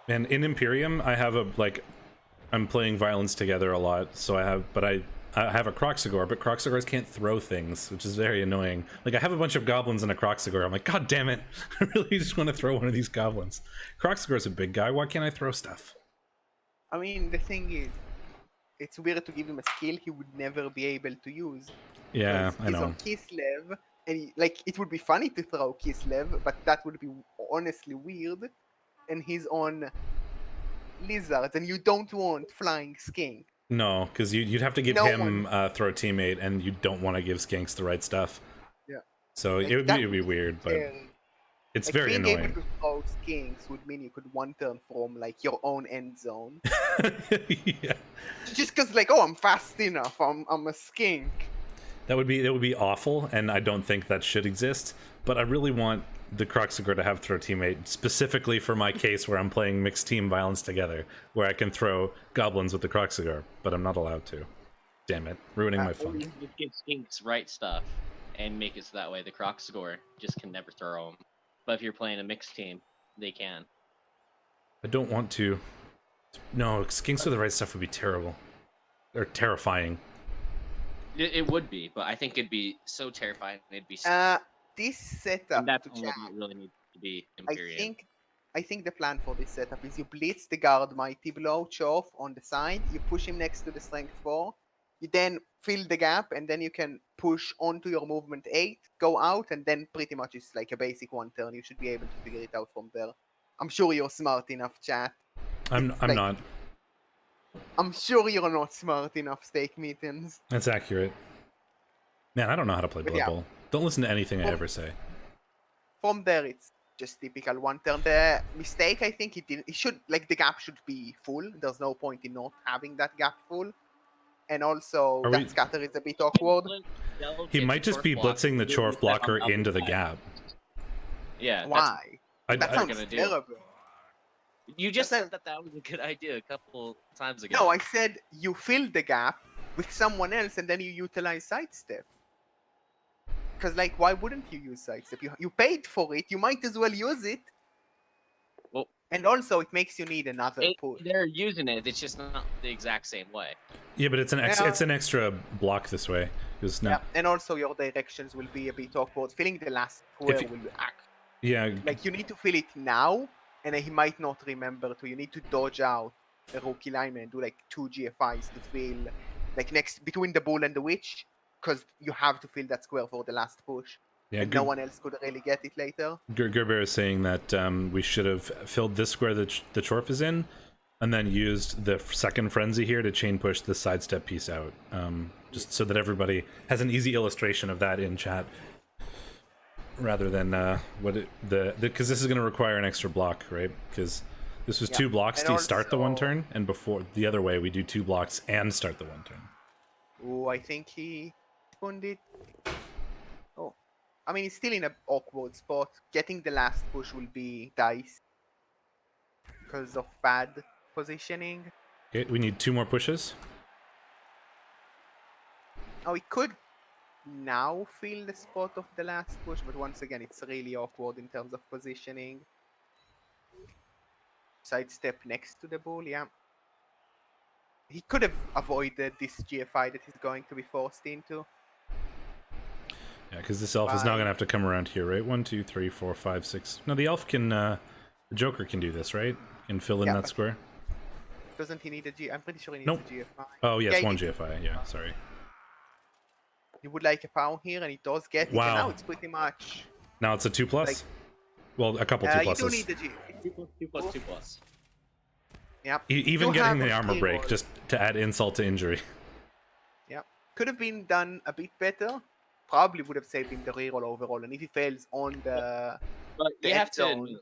And in Imperium, I have I'm playing Violence Together a lot, so I have a Croxagore, but Croxagores can't throw things, which is very annoying. Like, I have a bunch of goblins and a Croxagore. I'm like, God damn it, I really just want to throw one of these goblins. Croxagore's a big guy, why can't I throw stuff? I mean, the thing is, it's weird to give him a skill he would never be able to use. Yeah, because I he's know. on Kislev, and it would be funny to throw Kislev, but that would be honestly weird. And he's on Lizards, and you don't want Flying Skink. No, because you'd have to give No him throw teammate, and you don't want to give Skanks the right stuff. Yeah. So Like, it would that be would be weird, but scary. it's Like, very being annoying. able to throw Skinks would mean you could one turn from like your own end zone. Yeah. Just because, like, oh, I'm fast enough. I'm a skink. That would be awful, and I don't think that should exist. But I really want the Croxagore to have throw teammate, specifically for my case where I'm playing mixed team Violence Together, where I can throw goblins with the Croxagore, but I'm not allowed to. Damn it, ruining my Or fun. you just give Skinks right stuff and make it so that way the Croxagore just can never throw them. But if you're playing a mixed team, they can. I don't want to. No, Skinks with the right stuff would be terrible. They're terrifying. It would be, but I think it'd be so terrifying. It'd be. This setup And that's to what chat, it really needs to be I Imperium. think the plan for this setup is you blitz the guard Mighty Blow Chof on the side, you push him next to the Strength 4, you then fill the gap, and then you can push onto your movement 8, go out, and then pretty much it's like a basic one turn. You should be able to figure it out from there. I'm sure you're smart enough, chat. I'm like- not. I'm sure you're not smart enough, Steak Mittens. That's accurate. Man, I don't know how to play But Blood yeah. Bowl. Don't listen to anything I Well- ever say. From there, it's just typical one turn. The mistake, I think, it should, like, the gap should be full. There's no point in not having that gap full. And also, Are that we- scatter is a bit awkward. He might just be blitzing the Chorf blocker into the gap. Yeah. That's, Why? I, That I- sounds gonna do. terrible. you just That's said that was a good idea a couple times ago. No, I said you fill the gap with someone else and then you utilize sidestep. Because, like, why wouldn't you use sidestep? You paid for it, you might as well use it. Well- And also, it makes you need another push. They're using it. It's just not the exact same way. yeah, but it's an Yeah. it's an extra block this way. Because Yeah, and also your directions will be a bit awkward. Filling the last square you- will act. yeah, Like, you need to fill it now, and then he might not remember to. You need to dodge out a rookie lineman and do like 2 GFIs to fill, like, next between the bull and the witch, because you have to fill that square for the last push. yeah. And no one else could really get it later. Gerber is saying that we should have filled this square that the Chorf is in, and then used the second frenzy here to chain push the sidestep piece out, just so that everybody has an easy illustration of that in chat, rather than because this is going to require an extra block, right? Because this was Yeah, 2 blocks and to start the one also- turn, and before the other way we do 2 blocks and start the one turn. Oh, I think he spawned it. Oh, I mean, he's still in an awkward spot. Getting the last push will be dice because of bad positioning. Okay, we need 2 more pushes. Oh, he could now fill the spot of the last push, but once again, it's really awkward in terms of positioning. Sidestep next to the bull, yeah. he could have avoided this GFI that he's going to be forced into. Yeah, because this elf is now gonna have to come around here, right? 1, 2, 3, 4, 5, 6. No, the elf can. The Joker can do this, right? Can fill in Yeah, that but square. Doesn't he need a G? I'm pretty sure he needs Nope. a GFI. Oh yes, Yeah, he one needs- GFI. Yeah, sorry. He would like a pound here, and he does get it. And Wow. now it's pretty much. Now it's a 2+. Like- Well, a couple 2 You do pluses. need the G. 2+2+2+. Yeah. Even You getting have the a armor break reroll. just to add insult to injury. Yeah. Could have been done a bit better. Probably would have saved him the reroll overall. And if he fails on the But you dead have to zone, admit,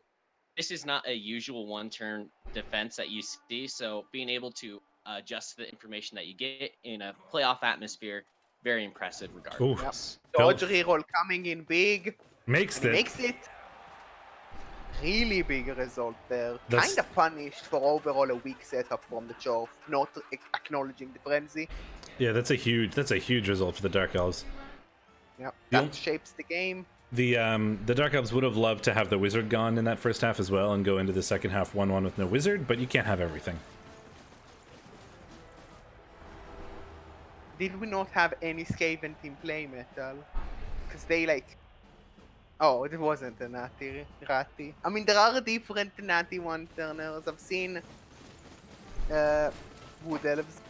this is not a usual one-turn defense that you see, so being able to adjust the information that you get in a playoff atmosphere, very impressive regardless. dodge Felt- reroll coming in big. Makes And he it. makes it. Really big result there. That's- Kind of punished for overall a weak setup from the Chorf, not acknowledging the frenzy. Yeah, that's a huge result for the Dark Elves. Yeah, The that on- shapes the game. The Dark Elves would have loved to have the Wizard gone in that first half as well and go into the second half 1-1 with no Wizard, but you can't have everything. Did we not have any Skaven team play metal? Because they like. Oh, it wasn't a Nati. I mean, there are different Nati one-turners. I've seen Wood Elves.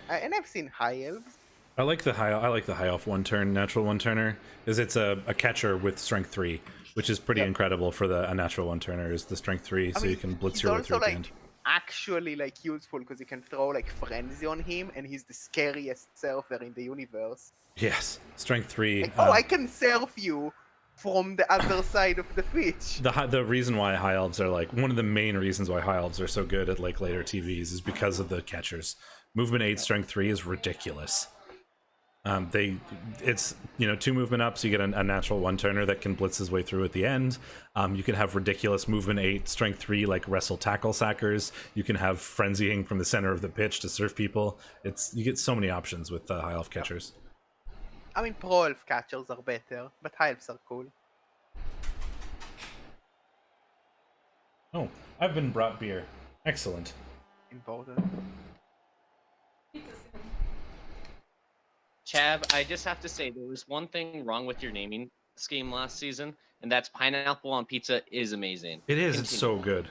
And I've seen High Elves. I like the high elf one turn natural one turner, is it's a catcher with strength 3, which is pretty Yep. incredible for a natural one turner is the strength 3, so I mean, you can blitz he's your way also through at the like end. actually like useful because you can throw like frenzy on him, and he's the scariest surfer in the universe. Yes, strength 3. Like, I can surf you from the other side of the pitch. The reason why high elves are like one of the main reasons why high elves are so good at like later TVs is because of the catchers. Movement 8, strength 3 is ridiculous. It's 2 movement up, so you get a natural one turner that can blitz his way through at the end. You can have ridiculous movement 8, strength 3 like wrestle tackle sackers. You can have frenzying from the center of the pitch to surf people. You get so many options with high elf catchers. I mean, pro elf catchers are better, but high elves are cool. Oh, I've been brought beer. Excellent. Important. Chav, I just have to say, there was one thing wrong with your naming scheme last season, and that's pineapple on pizza is amazing. It is. It's so good.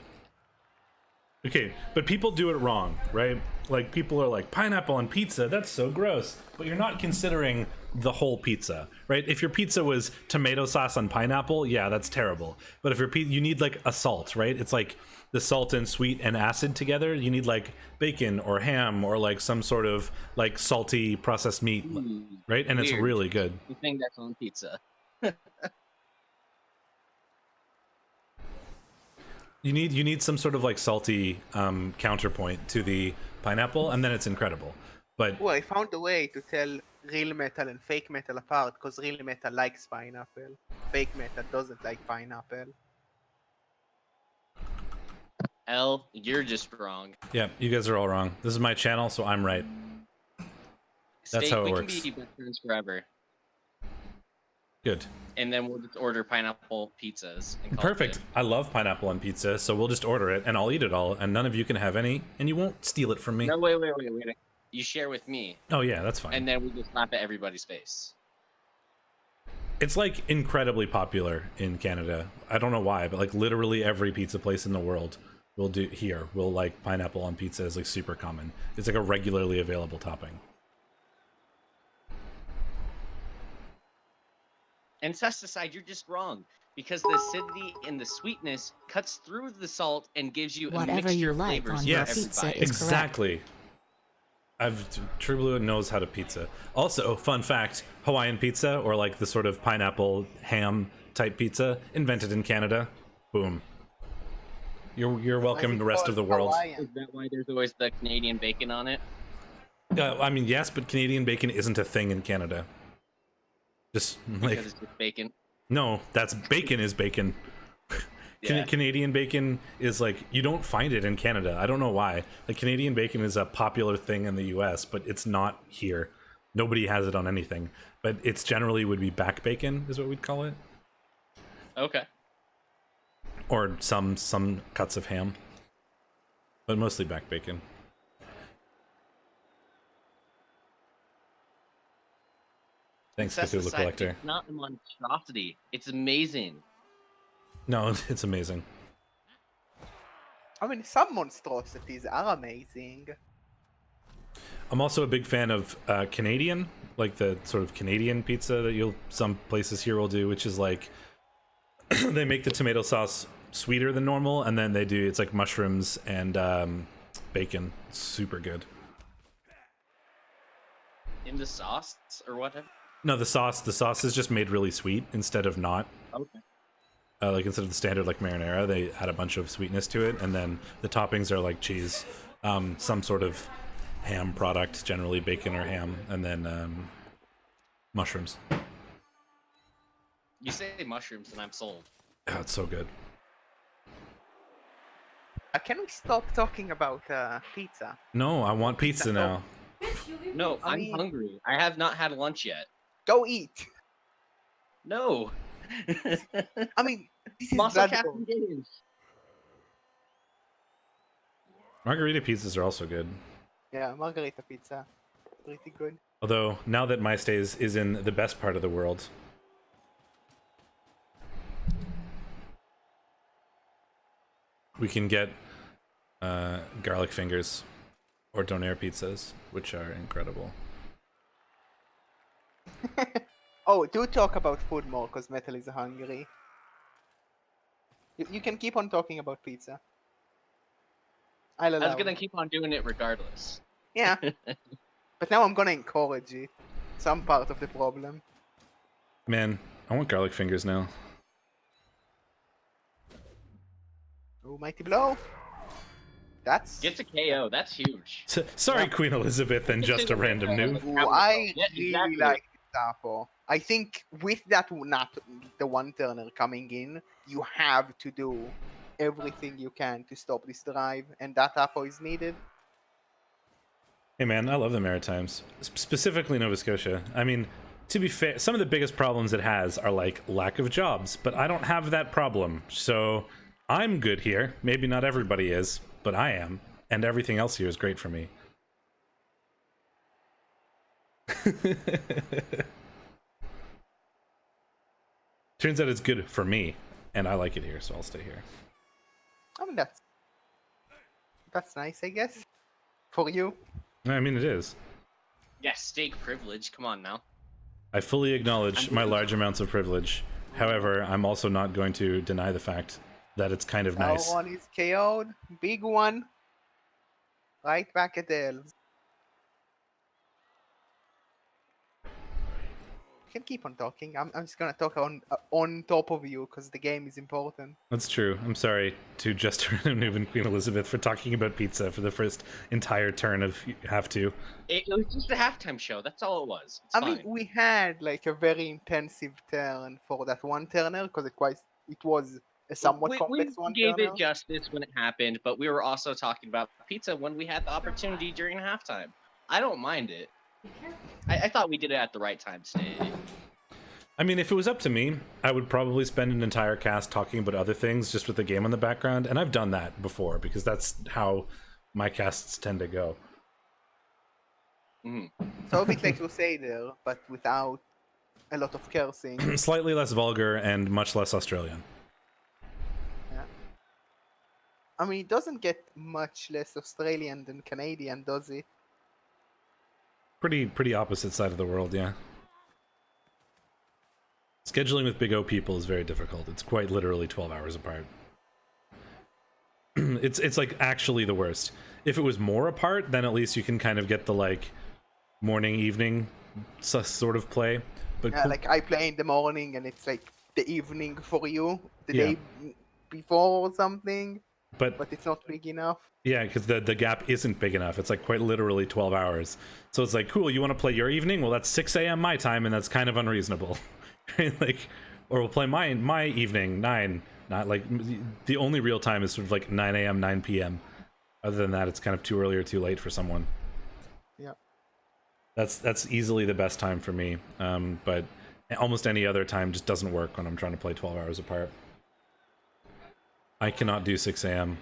Okay, but people do it wrong, right? Like, people are like, pineapple on pizza, that's so gross. But you're not considering the whole pizza, right? If your pizza was tomato sauce on pineapple, yeah, that's terrible. But if you need like a salt, right? It's like the salt and sweet and acid together. You need like bacon or ham or like some sort of like salty processed meat, right? And it's Weird. really good. The thing that's on pizza. You need some sort of like salty counterpoint to the pineapple, and then it's incredible. But Well, I found a way to tell real metal and fake metal apart because real metal likes pineapple. Fake metal doesn't like pineapple. L, you're just wrong. yeah, you guys are all wrong. This is my channel, so I'm right. That's Steak, how it we works. can be best friends forever. Good. And then we'll just order pineapple pizzas. And call it Perfect. good. I love pineapple on pizza, so we'll just order it, and I'll eat it all, and none of you can have any, and you won't steal it from me. No, wait. You share with me, Oh yeah, that's fine. and then we just slap at everybody's face. It's like incredibly popular in Canada. I don't know why, but like literally every pizza place in the world will like pineapple on pizza is like super common. It's like a regularly available topping. And aside, you're just wrong because the acidity and the sweetness cuts through the salt and gives you a Whatever mixture you of like flavors on for your Yes, pizza everybody. is exactly. True Blue knows how to pizza. Also, fun fact, Hawaiian pizza, or like the sort of pineapple ham type pizza, invented in Canada. Boom. You're welcome, the rest of the world. Is that why there's always the Canadian bacon on it? I mean, yes, but Canadian bacon isn't a thing in Canada. Just like, Because it's just bacon. no, that's bacon is bacon. Yeah. Canadian bacon is like, you don't find it in Canada. I don't know why. Like, Canadian bacon is a popular thing in the US, but it's not here. Nobody has it on anything. But it's generally would be back bacon is what we'd call it. Okay. Or some cuts of ham. But mostly back bacon. Thanks, Incesticide, Cthulhu Collector. It's not a monstrosity. It's amazing. No, it's amazing. I mean, some monstrosities are amazing. I'm also a big fan of Canadian, like the sort of Canadian pizza that some places here will do, which is like they make the tomato sauce sweeter than normal, and then it's like mushrooms and bacon. Super good. In the sauce or whatever. No, the sauce is just made really sweet instead of not. Okay. Like instead of the standard like marinara, they add a bunch of sweetness to it, and then the toppings are like cheese, some sort of ham product, generally bacon or ham, and then mushrooms. You say mushrooms and I'm sold. Oh, it's so good. Can we stop talking about pizza? No, I want pizza now. Bitch, you leave No, me. I'm hungry. I have not had lunch yet. Go eat. No. I mean, this is Muscle blood Captain Games. Margarita pizzas are also good. Yeah, margarita pizza, pretty good. Although now that my stays is in the best part of the world, we can get garlic fingers or donair pizzas, which are incredible. Oh, do talk about food more, because Metal is hungry. You can keep on talking about pizza. I'll I allow was gonna it. keep on doing it regardless. Yeah, but now I'm gonna encourage it. Some part of the problem. Man, I want garlic fingers now. Oh, mighty blow. That's. Get to KO. That's huge. Sorry, Yeah. Queen Elizabeth, and just a random noob. Ooh, I Yeah, really exactly. like Gestapo. I think with that not the one turner coming in, you have to do everything you can to stop this drive, and that Apo is needed. Hey man, I love the Maritimes, specifically Nova Scotia. I mean, to be fair, some of the biggest problems it has are like lack of jobs, but I don't have that problem, so I'm good here. Maybe not everybody is, but I am, and everything else here is great for me. Turns out it's good for me, and I like it here, so I'll stay here. I mean, that's nice, I guess, for you. I mean, it is. Yes, steak privilege. Come on now. I fully acknowledge my large amounts of privilege. However, I'm also not going to deny the fact that it's kind of nice. One is KO'd. Big one. Right back at the elves. You can keep on talking. I'm just gonna talk on top of you because the game is important. That's true. I'm sorry to just Random Noob and Queen Elizabeth for talking about pizza for the first entire turn of have to. It was just a halftime show. That's all it was. It's I fine. mean, we had like a very intensive turn for that one turner because it was a somewhat we complex one gave turner. it justice when it happened, but we were also talking about pizza when we had the opportunity during halftime. I don't mind it. Be careful. I thought we did it at the right time today. I mean, if it was up to me, I would probably spend an entire cast talking about other things just with the game in the background, and I've done that before because that's how my casts tend to go. So a bit like Crusader, but without a lot of cursing. Slightly less vulgar and much less Australian. Yeah. I mean, it doesn't get much less Australian than Canadian, does it? Pretty opposite side of the world, yeah. Scheduling with Big O people is very difficult. It's quite literally 12 hours apart. It's like actually the worst. If it was more apart, then at least you can kind of get the like morning evening sort of play. But Yeah, like I play in the morning and it's like the evening for you, the Yeah. day before or something, but but it's not big enough. yeah, because the gap isn't big enough. It's like quite literally 12 hours. So it's like, cool, you want to play your evening? Well, that's 6 a.m. my time, and that's kind of unreasonable. Like, or we'll play my evening, 9. Not like the only real time is sort of like 9 a.m., 9 p.m. Other than that, it's kind of too early or too late for someone. Yeah. That's easily the best time for me. But almost any other time just doesn't work when I'm trying to play 12 hours apart. I cannot do 6 a.m.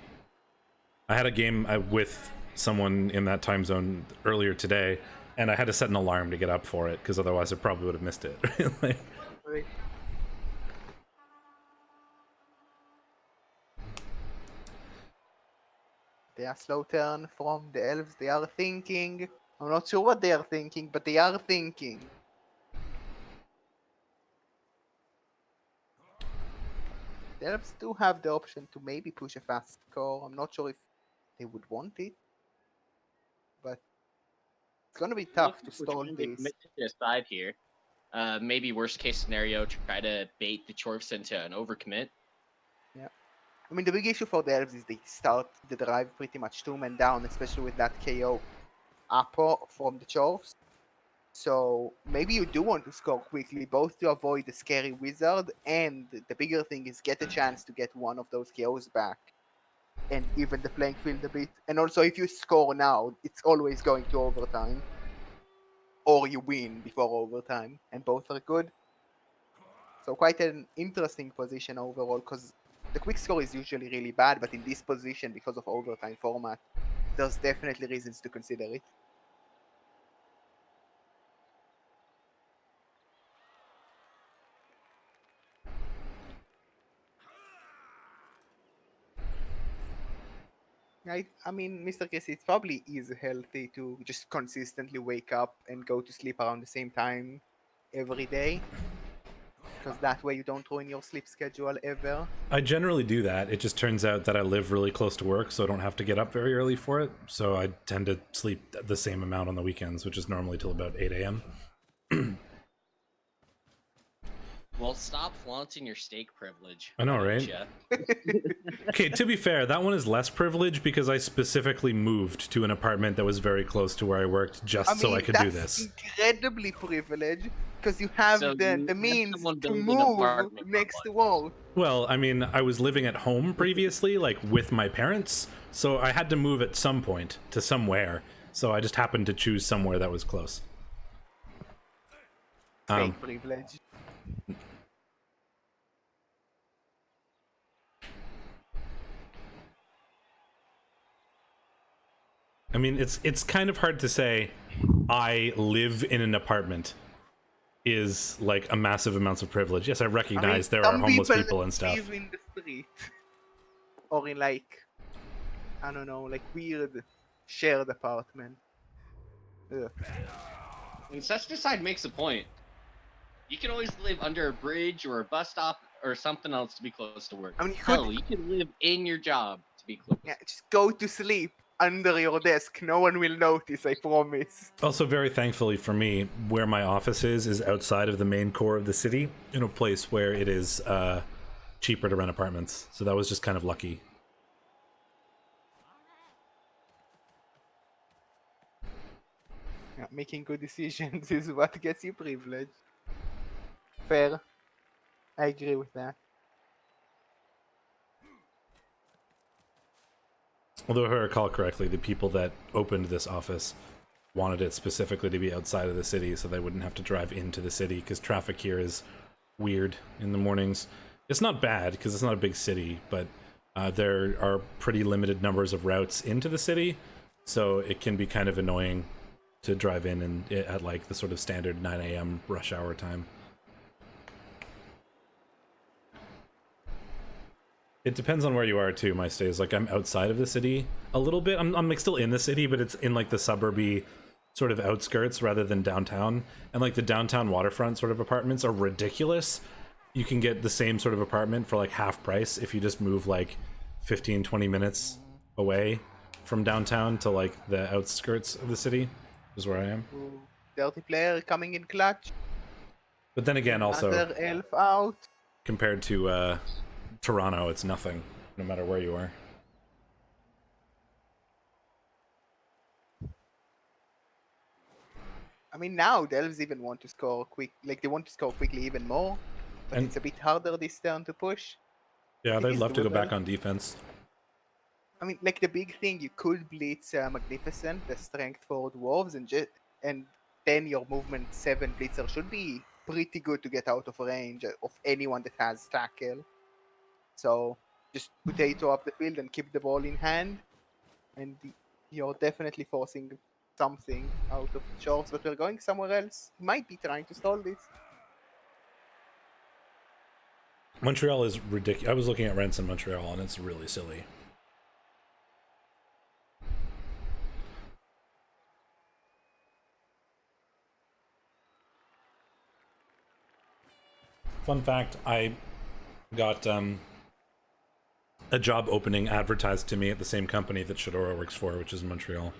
I had a game with someone in that time zone earlier today, And I had to set an alarm to get up for it, because otherwise I probably would have missed it. Like, Right. They are slow turn from the elves. They are thinking. I'm not sure what they are thinking, but they are thinking. The elves do have the option to maybe push a fast score. I'm not sure if they would want it, but it's gonna be tough to Looking for stall trying to this. commit to the side here. Maybe worst case scenario, try to bait the Chorfs into an overcommit. I mean, the big issue for the elves is they start the drive pretty much 2 men down, especially with that KO upper from the Chorfs. So maybe you do want to score quickly, both to avoid the scary wizard, and the bigger thing is get a chance to get one of those KOs back and even the playing field a bit. And also, if you score now, it's always going to overtime, or you win before overtime, and both are good. So quite an interesting position overall, because the quick score is usually really bad, but in this position, because of overtime format, there's definitely reasons to consider it. I mean, Mr. Casey, it probably is healthy to just consistently wake up and go to sleep around the same time every day, because that way you don't ruin your sleep schedule ever. I generally do that. It just turns out that I live really close to work, so I don't have to get up very early for it. So I tend to sleep the same amount on the weekends, which is normally till about 8 a.m. Well, stop flaunting your steak privilege. I know, why don't right? ya? Okay, to be fair, that one is less privileged because I specifically moved to an apartment that was very close to where I worked just so I could do that's this. incredibly privileged, because you have So the you had means someone to build an move apartment next to complex. work. Well, I mean, I was living at home previously, like with my parents, so I had to move at some point to somewhere. So I just happened to choose somewhere that was close. Fake privilege. I mean, it's kind of hard to say I live in an apartment is like a massive amounts of privilege. Yes, I recognize there are some homeless people and stuff. live in the street, or in like, I don't know, like weird shared apartment. Ugh. And such decide makes a point. You can always live under a bridge or a bus stop or something else to be close to work. I mean, you Hell, could you can live in your job to be close. just go to sleep under your desk. No one will notice, I promise. Also, very thankfully for me, where my office is outside of the main core of the city, in a place where it is cheaper to rent apartments. So that was just kind of lucky. Yeah, making good decisions is what gets you privilege. Fair. I agree with that. Although if I recall correctly, the people that opened this office wanted it specifically to be outside of the city so they wouldn't have to drive into the city, because traffic here is weird in the mornings. It's not bad because it's not a big city, but there are pretty limited numbers of routes into the city, so it can be kind of annoying to drive in and at like the sort of standard 9 a.m. rush hour time. It depends on where you are too. My stays, like, I'm outside of the city a little bit. I'm like still in the city, but it's in like the suburby sort of outskirts rather than downtown. And like the downtown waterfront sort of apartments are ridiculous. You can get the same sort of apartment for like half price if you just move like 15-20 minutes away from downtown to like the outskirts of the city, is where I am. Ooh, dirty player coming in clutch. But then again, also Another elf out. compared to Toronto, it's nothing, no matter where you are. I mean, now the elves even want to score quick. Like, they want to score quickly even more. But And it's a bit harder this turn to push. yeah, It they'd is love to go doable. back on defense. I mean, like, the big thing, you could blitz Magnificent, the strength for dwarves, and then your movement 7 blitzer should be pretty good to get out of range of anyone that has tackle. So just potato up the field and keep the ball in hand, and you're definitely forcing something out of the shores, but we're going somewhere else. He might be trying to stall this. Montreal is ridiculous. I was looking at rents in Montreal, and it's really silly. Fun fact, I got a job opening advertised to me at the same company that Shadora works for, which is in Montreal.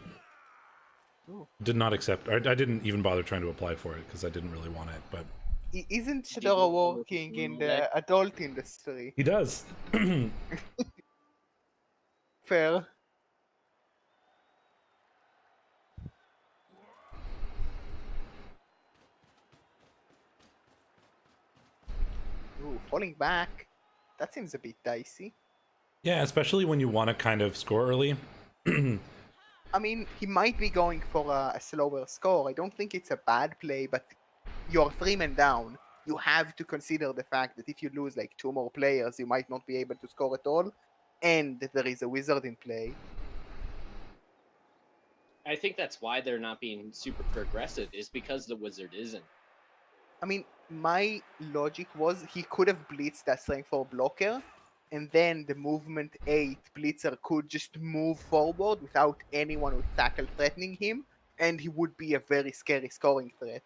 Ooh. Did not accept. I didn't even bother trying to apply for it because I didn't really want it, but Isn't Shadora working in the adult industry? he does. Fair. Ooh, falling back. That seems a bit dicey. Yeah, especially when you want to kind of score early. I mean, he might be going for a slower score. I don't think it's a bad play, but you're 3 men down. You have to consider the fact that if you lose like 2 more players, you might not be able to score at all. And there is a wizard in play. I think that's why they're not being super progressive, is because the wizard isn't. I mean, my logic was he could have blitzed that strength 4 blocker, and then the movement 8 blitzer could just move forward without anyone with tackle threatening him, and he would be a very scary scoring threat.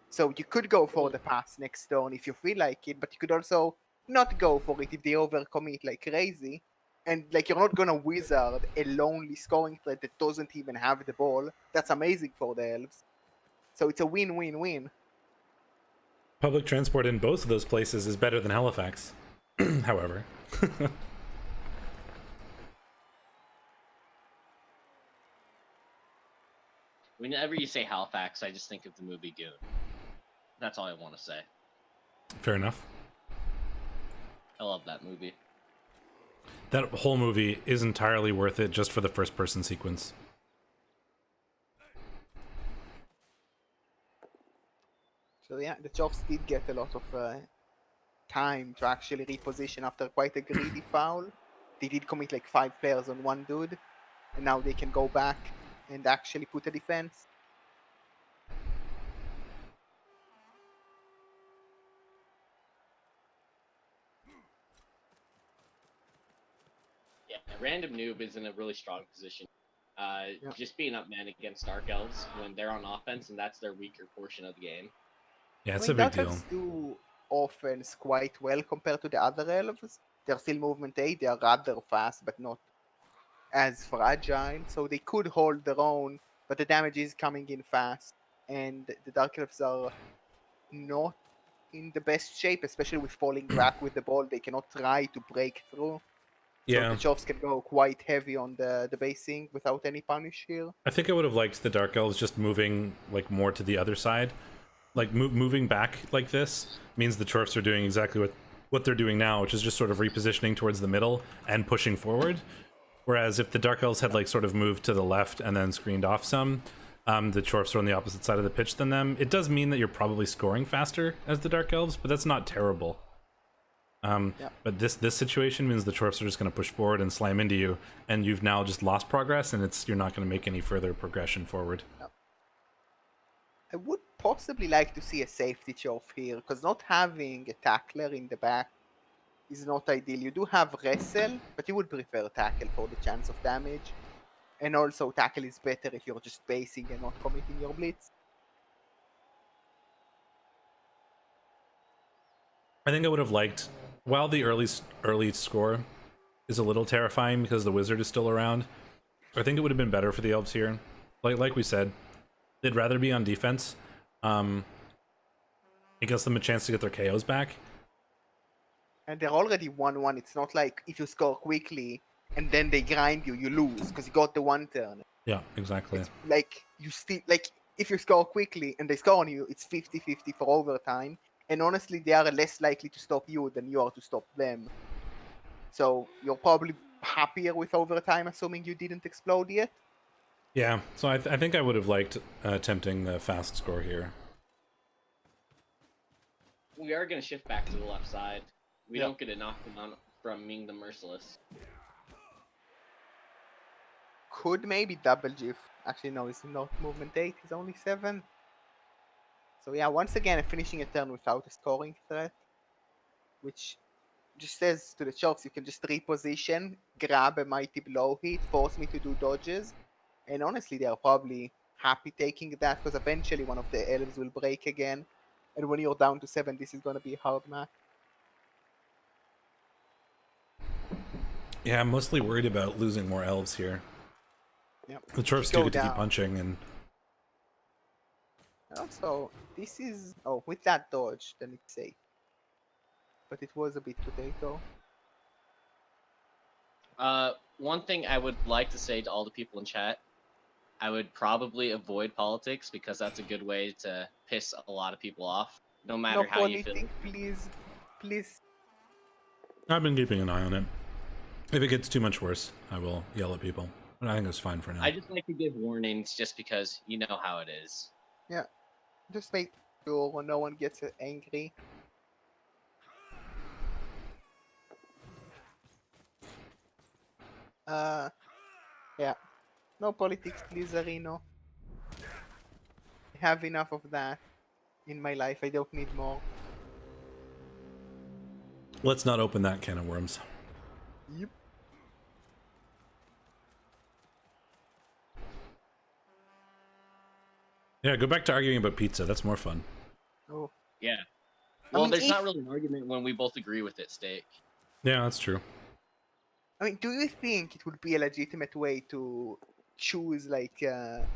So you could go for the pass next turn if you feel like it, but you could also not go for it if they overcommit like crazy. And like you're not gonna wizard a lonely scoring threat that doesn't even have the ball. That's amazing for the elves. So it's a win-win-win. Public transport in both of those places is better than Halifax. However. Whenever you say Halifax, I just think of the movie Goon. That's all I want to say. Fair enough. I love that movie. That whole movie is entirely worth it just for the first person sequence. So yeah, the Chops did get a lot of time to actually reposition after quite a greedy foul. They did commit like 5 players on one dude, and now they can go back and actually put a defense. Yeah, random noob is in a really strong position. Yeah. Just being up man against Dark Elves when they're on offense and that's their weaker portion of the game. Yeah, it's I mean, a big Dark deal. Elves do offense quite well compared to the other elves. They're still movement 8, they are rather fast, but not as fragile, so they could hold their own, but the damage is coming in fast, and the Dark Elves are not in the best shape, especially with falling back with the ball. They cannot try to break through. So Yeah, the Chovs can go quite heavy on the basing without any punish here. I think I would have liked the Dark Elves just moving like more to the other side. Like moving back like this means the Chorfs are doing exactly what they're doing now, which is just sort of repositioning towards the middle and pushing forward. Whereas if the Dark Elves had like sort of moved to the left and then screened off some, the Chorfs are on the opposite side of the pitch than them. It does mean that you're probably scoring faster as the Dark Elves, but that's not terrible. But this situation means the Chorfs are just going to push forward and slam into you, and you've now just lost progress, and you're not going to make any further progression forward. Yep. I would possibly like to see a safety Chov here, because not having a tackler in the back is not ideal. You do have wrestle, but you would prefer tackle for the chance of damage. And also tackle is better if you're just basing and not committing your blitz. I think I would have liked, while the early score is a little terrifying because the wizard is still around, I think it would have been better for the elves here. Like we said, they'd rather be on defense. It gives them a chance to get their KOs back. And they're already 1-1. It's not like if you score quickly and then they grind you, you lose because you got the one turn. Yeah, exactly. It's like you still like if you score quickly and they score on you, it's 50-50 for overtime. And honestly, they are less likely to stop you than you are to stop them. So you're probably happier with overtime, assuming you didn't explode yet. Yeah, so I think I would have liked attempting the fast score here. We are going to shift back to the left side. We Yep. don't get a knockdown from Ming the Merciless. Could maybe double GIF. Actually, no, it's not movement 8. He's only 7. So yeah, once again, finishing a turn without a scoring threat, which just says to the Chokes, you can just reposition, grab a mighty blow hit, force me to do dodges, and honestly, they are probably happy taking that because eventually one of the elves will break again, and when you're down to 7, this is going to be a hard match. Yeah, I'm mostly worried about losing more elves here. Yep. The Chorfs do get to keep punching, and Also, this is with that dodge, then it's safe. But it was a bit potato. One thing I would like to say to all the people in chat, I would probably avoid politics because that's a good way to piss a lot of people off, no matter No how you feel. politics, please. Please. I've been keeping an eye on it. If it gets too much worse, I will yell at people. But I think it's fine for now. I just like to give warnings just because you know how it is. Yeah. Just make sure no one gets angry. Yeah. No politics, please, Arino. I have enough of that in my life. I don't need more. Let's not open that can of worms. Yep. Yeah, go back to arguing about pizza. That's more fun. Oh. Yeah. I Well, mean, there's not really an argument when we both agree with it, Steak. Yeah, that's true. I mean, do you think it would be a legitimate way to choose like a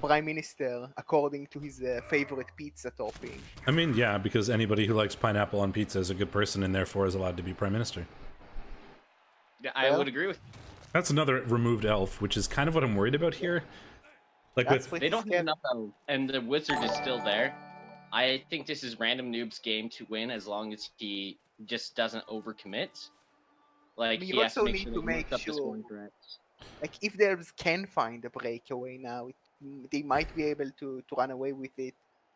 prime minister according to his favorite pizza topping? I mean, yeah, because anybody who likes pineapple on pizza is a good person and therefore is allowed to be prime minister. Yeah, I would agree with you. That's another removed elf, which is kind of what I'm worried about here. Like That's with pretty They don't have scary. enough elves, and the wizard is still there. I think this is Random Noob's game to win as long as he just doesn't overcommit. Like, mean, he you has to also make need sure to that he make marks up the sure- scoring threats. Like if the elves can find a breakaway now, they might be able to run away with it.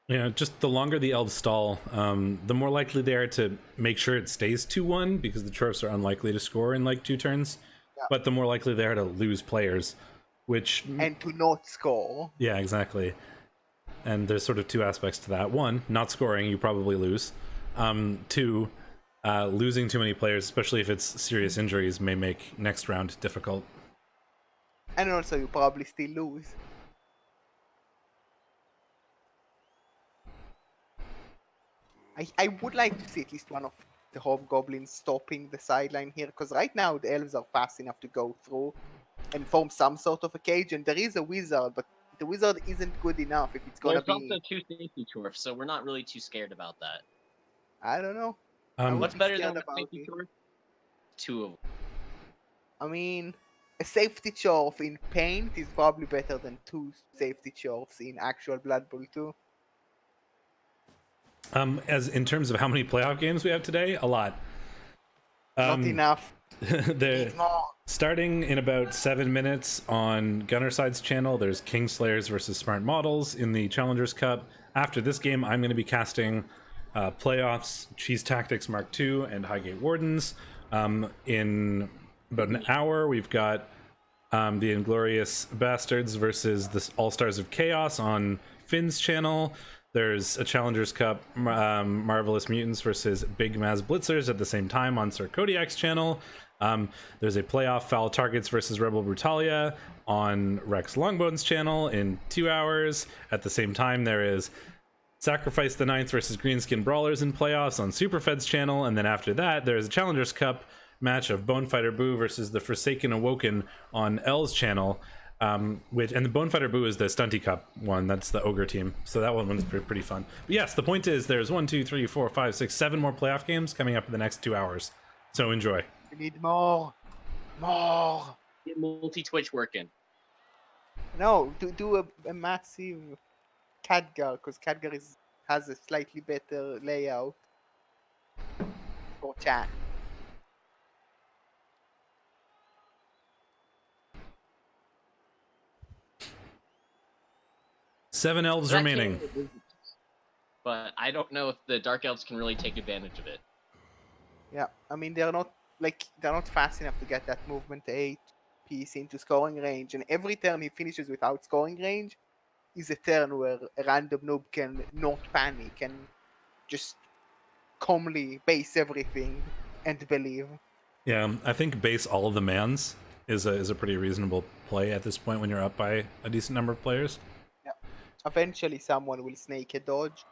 Yeah, just the longer the elves stall, the more likely they are to make sure it stays 2-1 because the Chorfs are unlikely to score in like 2 turns. Yeah. But the more likely they are to lose players, which And to not score. yeah, exactly. And there's sort of 2 aspects to that. 1, not scoring, you probably lose. 2, losing too many players, especially if it's serious injuries, may make next round difficult. And also you probably still lose. I would like to see at least one of the hobgoblins stopping the sideline here, because right now the elves are fast enough to go through and form some sort of a cage, and there is a wizard, but the wizard isn't good enough if it's gonna There's be. also 2 safety Chorfs, so we're not really too scared about that. I don't know. I would What's be better scared than a about safety it. Chorf? 2 of them. I mean, a safety chorf in paint is probably better than 2 safety chorfs in actual Blood Bowl 2. As in terms of how many playoff games we have today, a lot. Not enough. They're Need more. starting in about 7 minutes on Gunnerside's channel. There's Kingslayers versus Smart Models in the Challengers Cup. After this game, I'm going to be casting Playoffs, Cheese Tactics Mark II, and Highgate Wardens. In about an hour, we've got the Inglorious Bastards versus the All-Stars of Chaos on Finn's channel. There's a Challengers Cup, Marvelous Mutants versus Big Maz Blitzers at the same time on Sir Kodiak's channel. There's a playoff Foul Targets versus Rebel Brutalia on Rex Longbone's channel in 2 hours. At the same time, there is Sacrifice the Ninth versus Greenskin Brawlers in playoffs on Superfed's channel. And then after that, there's a Challengers Cup match of Bonefighter Boo versus the Forsaken Awoken on L's channel. And the Bonefighter Boo is the Stunty Cup one. That's the Ogre team. So that one was pretty fun. But yes, the point is there's 1, 2, 3, 4, 5, 6, 7 more playoff games coming up in the next 2 hours. So enjoy. We need more. More. Get multi-Twitch working. No, do a massive Khadgar, because Khadgar has a slightly better layout for chat. Seven elves That remaining. can be wizards, but I don't know if the Dark Elves can really take advantage of it. Yeah, I mean they're not fast enough to get that movement 8 piece into scoring range, and every turn he finishes without scoring range is a turn where a random noob can not panic and just calmly base everything and believe. Yeah, I think base all of the mans is a pretty reasonable play at this point when you're up by a decent number of players. Yeah. Eventually, someone will snake a dodge,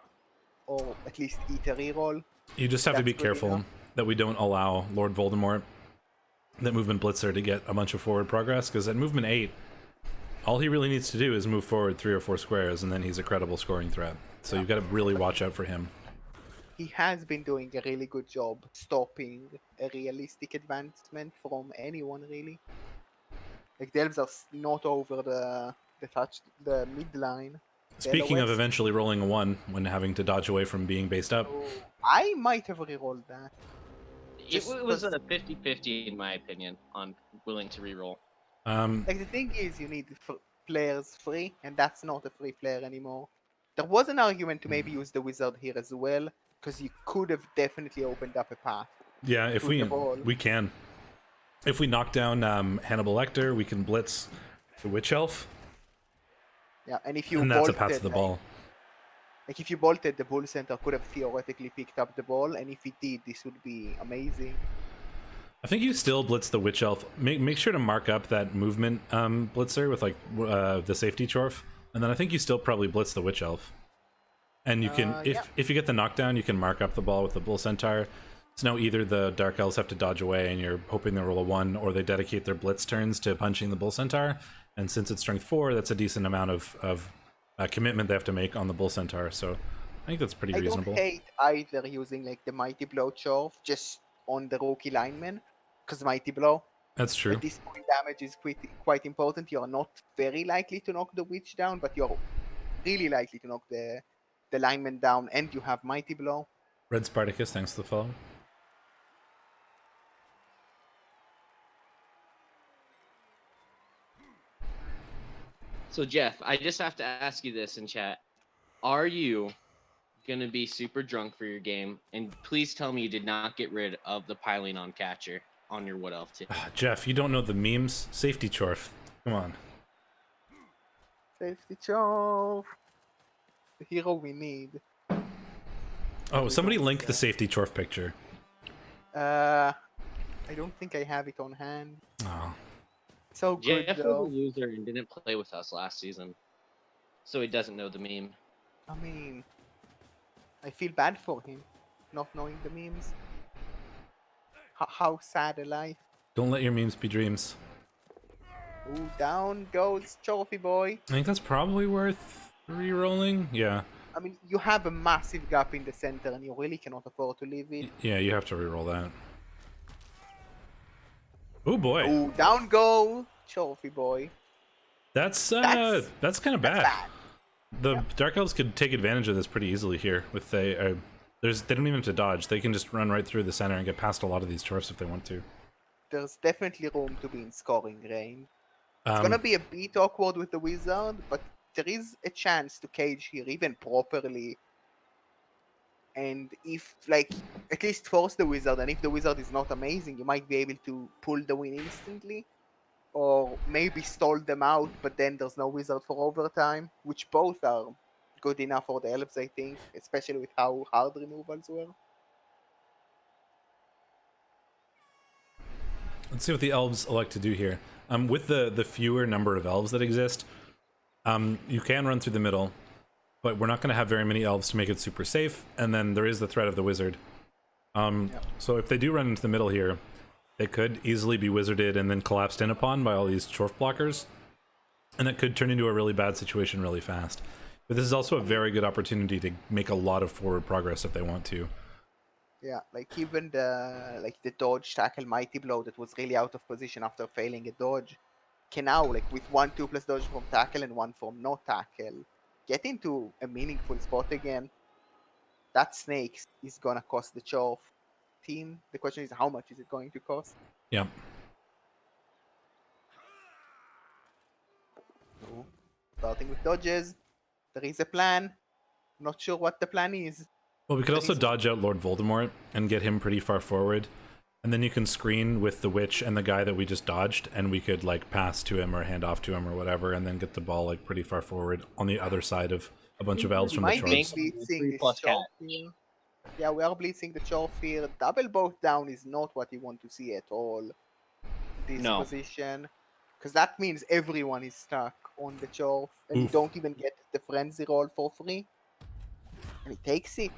or at least eat a reroll. You just have to That's be good careful enough. that we don't allow Lord Voldemort, that movement blitzer, to get a bunch of forward progress, because at movement 8, all he really needs to do is move forward 3 or 4 squares, and then he's a credible scoring threat. So you've got to really watch out for him. He has been doing a really good job stopping a realistic advancement from anyone, really. Like, the elves are not over the midline. Speaking of eventually rolling a 1 when having to dodge away from being based up, So I might have rerolled that. It was a 50-50 in my opinion on willing to reroll. Like, the thing is, you need players free, and that's not a free player anymore. There was an argument to maybe use the wizard here as well, because you could have definitely opened up a path. yeah, if to the ball. we can. If we knock down Hannibal Lecter, we can blitz the Witch Elf, Yeah, and if you and that's a bolted, path to the ball. like if you bolted, the bull center could have theoretically picked up the ball, and if it did, this would be amazing. I think you still blitz the Witch Elf. Make sure to mark up that movement blitzer with like the safety chorf, and then I think you still probably blitz the Witch Elf. And you can, if you get the knockdown, you can mark up the ball with the Bull Centaur. So now either the Dark Elves have to dodge away and you're hoping they roll a 1, or they dedicate their blitz turns to punching the Bull Centaur. And since it's strength 4, that's a decent amount of commitment they have to make on the Bull Centaur. So I think that's pretty reasonable. I don't hate either using like the Mighty Blow chorf just on the rookie lineman, because Mighty Blow, That's true. at this point, damage is quite important. You're not very likely to knock the witch down, but you're really likely to knock the lineman down, and you have Mighty Blow. Red Spartacus, thanks for the follow. So Jeff, I just have to ask you this in chat. Are you gonna be super drunk for your game? And please tell me you did not get rid of the piling on catcher on your Wood Elf team. Jeff, you don't know the memes? Safety chorf. Come on. Safety chorf. The hero we need. Oh, somebody link the safety chorf picture. I don't think I have it on hand. Oh. So good Jeff though. was a loser and didn't play with us last season, so he doesn't know the meme. I mean, I feel bad for him, not knowing the memes. How sad a life. Don't let your memes be dreams. Ooh, down goes Trophy Boy. I think that's probably worth re-rolling. Yeah. I mean, you have a massive gap in the center, and you really cannot afford to leave it. Yeah, you have to re-roll that. Oh boy. Ooh, down go Trophy Boy. That's kind of That's bad. bad. The Dark Elves could take advantage of this pretty easily here. With they don't even have to dodge. They can just run right through the center and get past a lot of these chorfs if they want to. There's definitely room to be in scoring range. It's gonna be a bit awkward with the wizard, but there is a chance to cage here even properly. And if, like, at least force the wizard, and if the wizard is not amazing, you might be able to pull the win instantly. Or maybe stall them out, but then there's no wizard for overtime, which both are good enough for the elves, I think, especially with how hard removals were. Let's see what the elves elect to do here. With the fewer number of elves that exist, you can run through the middle, but we're not going to have very many elves to make it super safe, and then there is the threat of the wizard. So if they do run into the middle here, they could easily be wizarded and then collapsed in upon by all these chorf blockers, and it could turn into a really bad situation really fast. But this is also a very good opportunity to make a lot of forward progress if they want to. Yeah, like even the dodge tackle Mighty Blow that was really out of position after failing a dodge can now, like with 1/2+ dodge from tackle and 1 from no tackle, get into a meaningful spot again. That snake is gonna cost the chorf team. The question is, how much is it going to cost? Yeah. So, starting with dodges, there is a plan. Not sure what the plan is. Well, we could also dodge out Lord Voldemort and get him pretty far forward. And then you can screen with the witch and the guy that we just dodged, and we could like pass to him or hand off to him or whatever, and then get the ball like pretty far forward on the other side of a bunch of elves We from the might be Chorfs. blitzing this 3+ cat. Chorf here. Yeah, we are blitzing the Chorf here. Double boat down is not what you want to see at all. This No. position. Because that means everyone is stuck on the Chorf, and you Oof. don't even get the frenzy roll for free. And he takes it.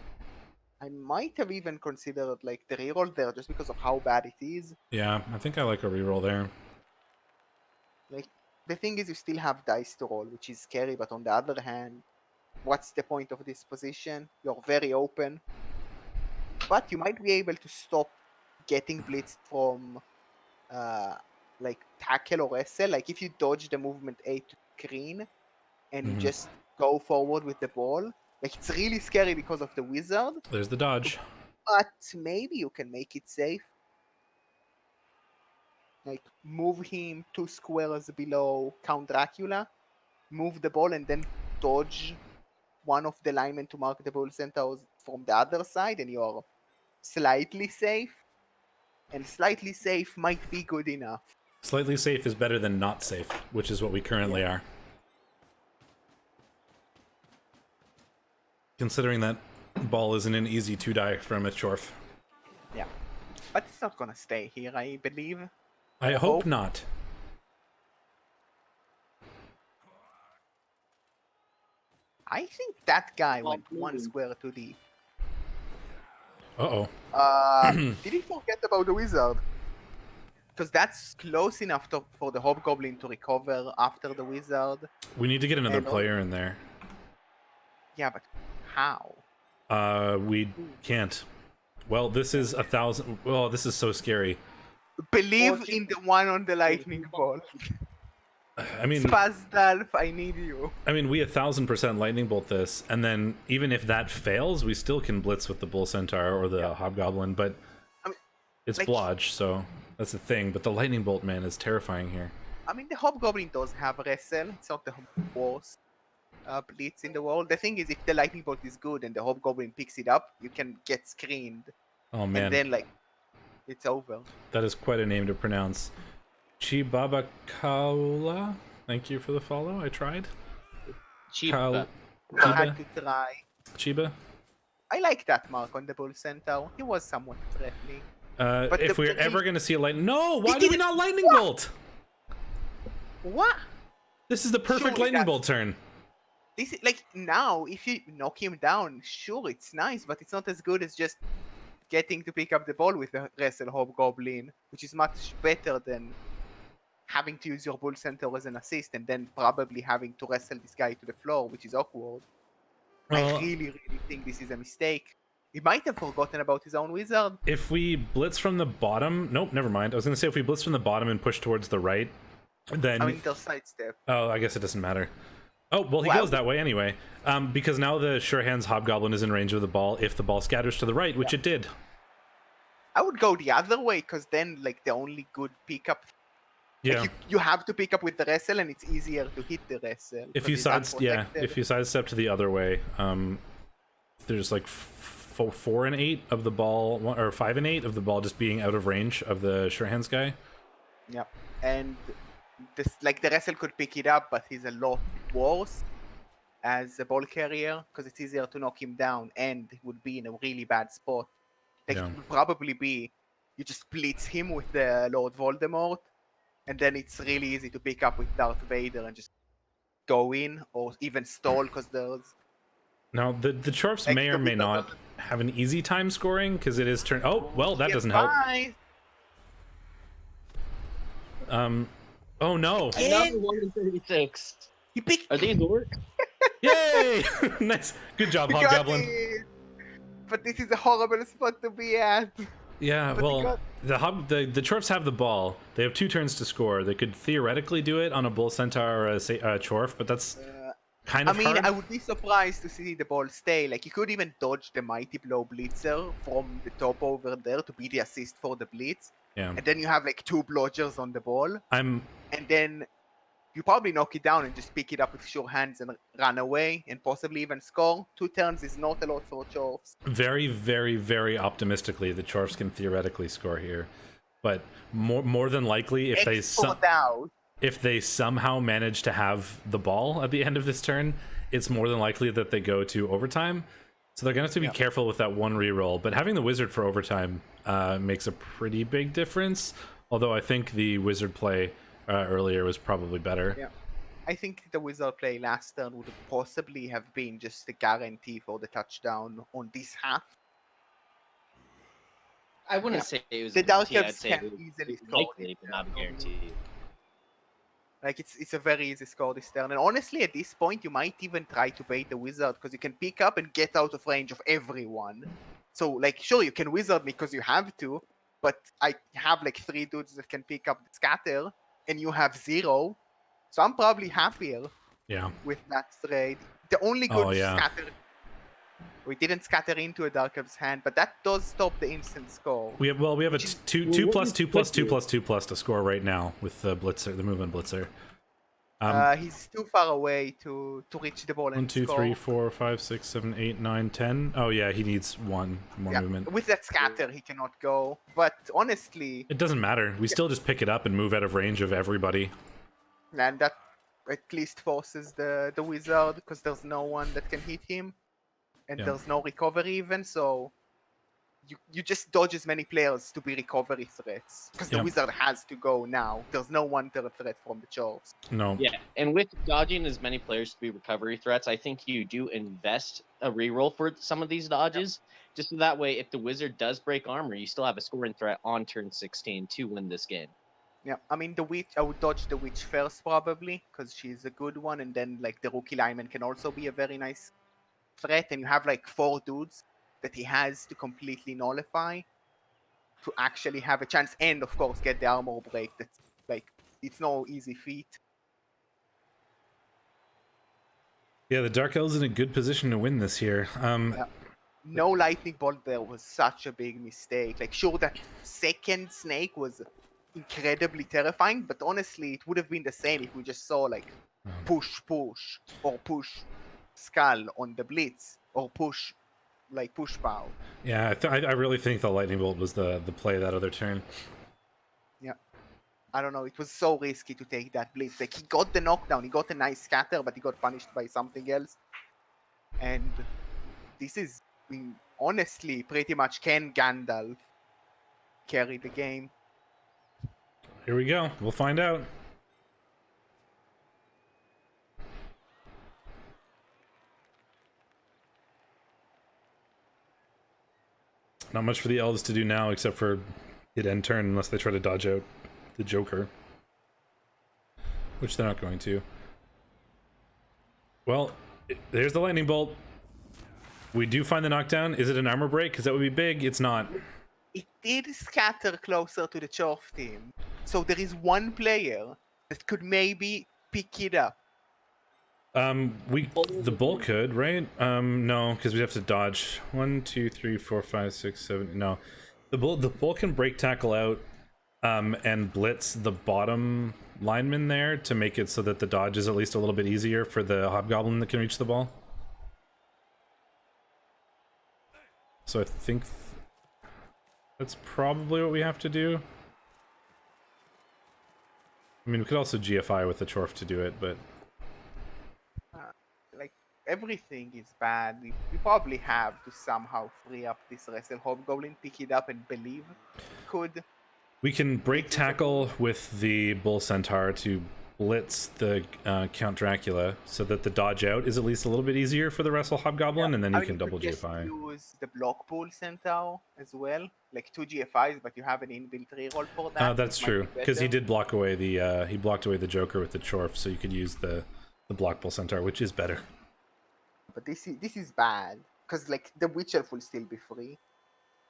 I might have even considered like the reroll there just because of how bad it is. Yeah, I think I like a reroll there. Like the thing is, you still have dice to roll, which is scary. But on the other hand, what's the point of this position? You're very open, but you might be able to stop getting blitzed from like tackle or wrestle. Like if you dodge the movement A to screen and you Mhm. just go forward with the ball, like it's really scary because of the wizard. There's the dodge. But maybe you can make it safe. Like move him 2 squares below Count Dracula, move the ball, and then dodge one of the linemen to mark the bull centaurs from the other side, and you're slightly safe. And slightly safe might be good enough. Slightly safe is better than not safe, which is what we currently are. Considering that ball isn't an easy 2-die from a Chorf. Yeah. But it's not gonna stay here, I believe. I hope not. I think that guy Oh, went one please. square too deep. Uh-oh. Did he forget about the wizard? Because that's close enough for the hobgoblin to recover after the wizard. We need to get another And player in there. Yeah, but how? We can't. Well, this is 1,000... Oh, this is so scary. Believe in the one on the lightning bolt. I mean, Spazdalf, I need you. we 1,000% lightning bolt this, and then even if that fails, we still can blitz with the bull centaur or the hobgoblin, but I mean, it's like- blodge, so that's the thing. But the lightning bolt, man, is terrifying here. I mean, the hobgoblin does have wrestle. It's not the worst blitz in the world. The thing is, if the lightning bolt is good and the hobgoblin picks it up, you can get screened, Oh man, and then like it's over. that is quite a name to pronounce. Chibabakaula, thank you for the follow. I tried. Cheap. Kal- I had Chiba? to try. Chiba? I like that mark on the bull centaur. He was somewhat threatening. But If the- we're the- ever going to see a lightning... No! Why He did we didn't- not lightning What? bolt? What? This is the perfect Surely lightning that's- bolt turn. This is like now, if you knock him down, sure, it's nice, but it's not as good as just getting to pick up the ball with the wrestle hobgoblin, which is much better than having to use your bull centaur as an assist and then probably having to wrestle this guy to the floor, which is awkward. I Well, really think this is a mistake. He might have forgotten about his own wizard. if we blitz from the bottom... Nope, never mind. I was going to say if we blitz from the bottom and push towards the right, then... I mean, they'll sidestep. Oh, I guess it doesn't matter. Oh, well, he Wow. goes that way anyway. Because now the Sure Hands Hobgoblin is in range of the ball if the ball scatters to the right, which it did. I would go the other way, because then, like, the only good pickup... Yeah. Like, you have to pick up with the wrestle, and it's easier to hit the wrestle. If 'cause you he's unprotected. if you sidestep to the other way, there's like 4 and 8 of the ball, or 5 and 8 of the ball just being out of range of the Sure Hands guy. Yeah, and this like the wrestle could pick it up, but he's a lot worse as a ball carrier because it's easier to knock him down, and he would be in a really bad spot. Like Yeah. it would probably be you just blitz him with the Lord Voldemort, and then it's really easy to pick up with Darth Vader and just go in or even stall because there's Now the Chorfs Like, may or the may window not doesn't- have an easy time scoring because it is turn. Oh well, that doesn't help. Goodbye. Oh no! Another 1 in 36. He picked. Are these orc? Yay! Nice, good job, He got Hobgoblin. it. But this is a horrible spot to be at. Yeah, But well, they the Chorfs have the ball. They have 2 turns to score. They could theoretically do it on a Bull Centaur or a Chorf, but that's kind I of mean, hard. I would be surprised to see the ball stay. Like, you could even dodge the Mighty Blow Blitzer from the top over there to be the assist for the Blitz. Yeah, And then you have, like, 2 blodgers on the ball. I'm And then you probably knock it down and just pick it up with sure hands and run away and possibly even score. 2 turns is not a lot for Chorfs. Very, very, very optimistically, the Chorfs can theoretically score here, but more than likely, if they somehow manage to have the ball at the end of this turn, it's more than likely that they go to overtime. So they're gonna have to be careful with that one reroll. But having the wizard for overtime makes a pretty big difference. Although I think the wizard play earlier was probably better. Yeah. I think the wizard play last turn would possibly have been just a guarantee for the touchdown on this half. I wouldn't say it was The a guarantee. Dark I'd say can it was easily score likely, it. but not a guarantee. Like it's a very easy score this turn, and honestly, at this point, you might even try to bait the wizard because you can pick up and get out of range of everyone. So, like, sure, you can wizard me because you have to, but I have like 3 dudes that can pick up the scatter, and you have 0. So I'm probably happier with that trade. The only good scatter. We didn't scatter into a Dark Elf's hand, but that does stop the instant score. We have a 2+2+2+2+ to score right now with the blitzer, the movement blitzer. He's too far away to reach the ball and 1, 2, score. 3, 4, 5, 6, 7, 8, 9, 10. Oh yeah, he needs 1 more movement. With that scatter, he cannot go. But honestly, it doesn't matter. We still just pick it up and move out of range of everybody. And that at least forces the wizard because there's no one that can hit him. And there's no recovery even, so you just dodge as many players to be recovery threats. Because the wizard has to go now. There's no one-third threat from the Chorfs. No. Yeah, and with dodging as many players to be recovery threats, I think you do invest a reroll for some of these dodges. Just so that way, if the wizard does break armor, you still have a scoring threat on turn 16 to win this game. Yeah, I mean, the witch, I would dodge the witch first probably, because she's a good one, and then like the rookie lineman can also be a very nice threat, and you have like 4 dudes that he has to completely nullify to actually have a chance, and of course get the armor break. That's like, it's no easy feat. Yeah, the Dark Elves in a good position to win this here. No lightning bolt there was such a big mistake. Like, sure, that second snake was incredibly terrifying, but honestly, it would have been the same if we just saw like push, or push skull on the blitz, or push pow. Yeah, I really think the lightning bolt was the play that other turn. Yeah, I don't know. It was so risky to take that blitz. Like, he got the knockdown, he got a nice scatter, but he got punished by something else. And this is, honestly, pretty much can Gandalf carry the game? Here we go. We'll find out. Not much for the elves to do now except for hit end turn unless they try to dodge out the Joker. Which they're not going to. Well, there's the lightning bolt. We do find the knockdown. Is it an armor break? Because that would be big. It's not. It did scatter closer to the Chorf team. So there is one player that could maybe pick it up. The bull could, right? No, because we'd have to dodge 1, 2, 3, 4, 5, 6, 7. No, the bull can break tackle out, and blitz the bottom lineman there to make it so that the dodge is at least a little bit easier for the hobgoblin that can reach the ball. So I think that's probably what we have to do. I mean, we could also GFI with the Chorf to do it, but like, everything is bad. We probably have to somehow free up this wrestle hobgoblin, pick it up, and believe could. We can break tackle with the bull centaur to blitz the Count Dracula so that the dodge out is at least a little bit easier for the wrestle hobgoblin, and then you can double GFI. Use the block pool centaur as well, like 2 GFIs, but you have an inbuilt reroll for that. That's true, because he did block away the he blocked away the Joker with the Chorf, so you could use the block bull centaur, which is better. But this is bad because like the witch elf will still be free,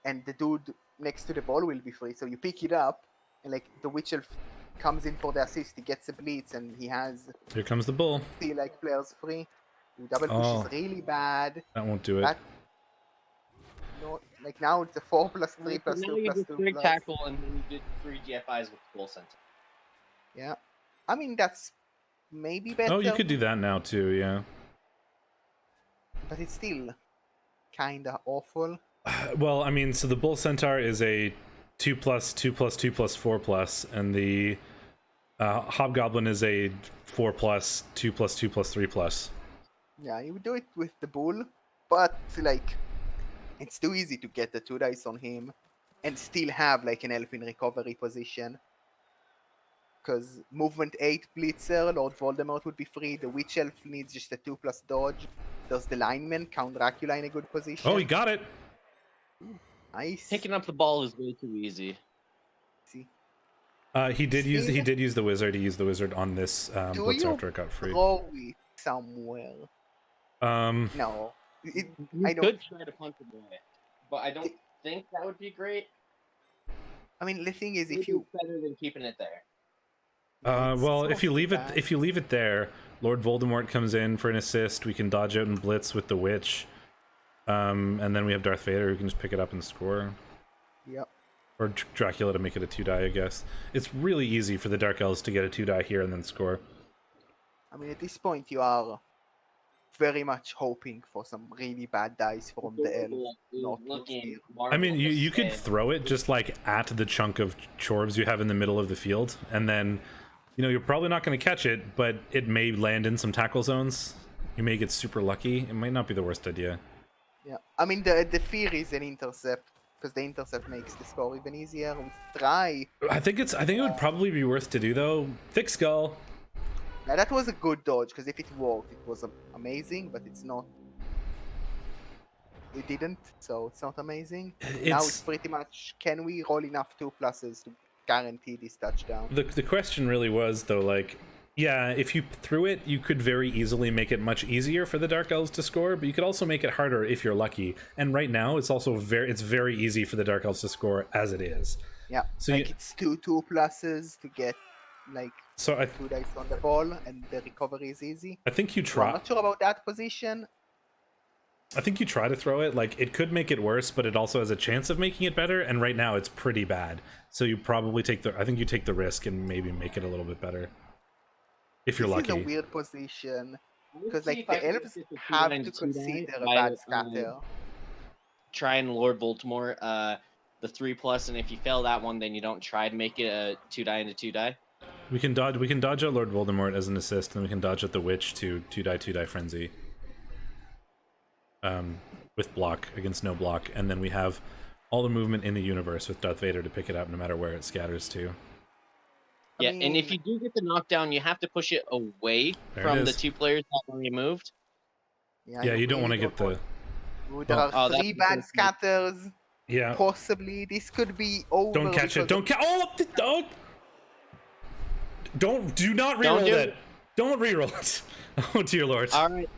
and the dude next to the ball will be free. So you pick it up, and like the witch elf comes in for the assist, he gets a blitz, and he has. Here comes the bull. See, like, players free. Double push is really bad. That won't do it. No, like now it's a 4+3+2+2+. Now you did 3 tackle and then you did 3 GFIs with the bull center. Yeah, I mean that's maybe better. Oh, you could do that now too, yeah. But it's still kinda awful. Well, I mean, so the Bull Centaur is a 2+, 2+, 2+, 4+, and the Hobgoblin is a 4+, 2+, 2+, 3+. Yeah, you would do it with the bull, but like it's too easy to get the 2 dice on him and still have like an elf in recovery position. Because movement 8 Blitzer, Lord Voldemort would be free. The Witch Elf needs just a 2+ dodge. There's the lineman, Count Dracula in a good position. Oh, he got it! Nice. Picking up the ball is way too easy. See. He did use the wizard. He used the wizard on this Do blitz you after it got free. throw it somewhere? No. You I don't. could try to punt it away, but I don't think that would be great. I mean, the thing is, if Maybe you it's better than keeping it there. Well, it's if you not leave it, bad. if you leave it there, Lord Voldemort comes in for an assist. We can dodge out and blitz with the witch, and then we have Darth Vader who can just pick it up and score, Yep. or Dracula to make it a 2-die. I guess it's really easy for the Dark Elves to get a 2-die here and then score. I mean, at this point, you are very much hoping for some really bad dice from the elf. Not Looking I mean, you marvelous could and- throw it just like at the chunk of Chorvs you have in the middle of the field, and then, you know, you're probably not going to catch it, but it may land in some tackle zones. You may get super lucky. It might not be the worst idea. Yeah. I mean, the fear is an intercept, because the intercept makes the score even easier. We try. I think it would probably be worth to do though. Thick skull. Now, that was a good dodge, because if it worked, it was amazing, but it's not. It didn't, so it's not amazing. Now it's pretty much, can we roll enough 2+ to guarantee this touchdown? The question really was though, like, yeah, if you threw it, you could very easily make it much easier for the Dark Elves to score, but you could also make it harder if you're lucky. And right now, it's also very easy for the Dark Elves to score as it is. Yeah, So like you- it's 2+s to get like So 2 dice on the ball, and the recovery is easy. I think you So I'm try. not sure about that position. I think you try to throw it. Like, it could make it worse, but it also has a chance of making it better. And right now, it's pretty bad. So you probably take the. I think you take the risk and maybe make it a little bit better. If you're This is lucky. a weird position, Let's because see like if I the can elves get the have 2-9 to 2-9 consider a by, bad scatter. Try and Lord Voldemort the 3+, and if you fail that one, then you don't try to make it a 2-die into 2-die. We can dodge out Lord Voldemort as an assist, and we can dodge out the witch to 2-die frenzy. With block against no block, and then we have all the movement in the universe with Darth Vader to pick it up no matter where it scatters to. I Yeah, and if mean- you do get the knockdown, you have to push it away There it from the is. 2 players that were removed. Yeah, you don't want to get the. Ooh, there are Oh, that 3 would bad be- scatters. Yeah. Possibly this could be over. Don't catch it. because Don't catch. Oh, don't. Do not reroll do that. it. Don't reroll it. Oh dear lord. All right.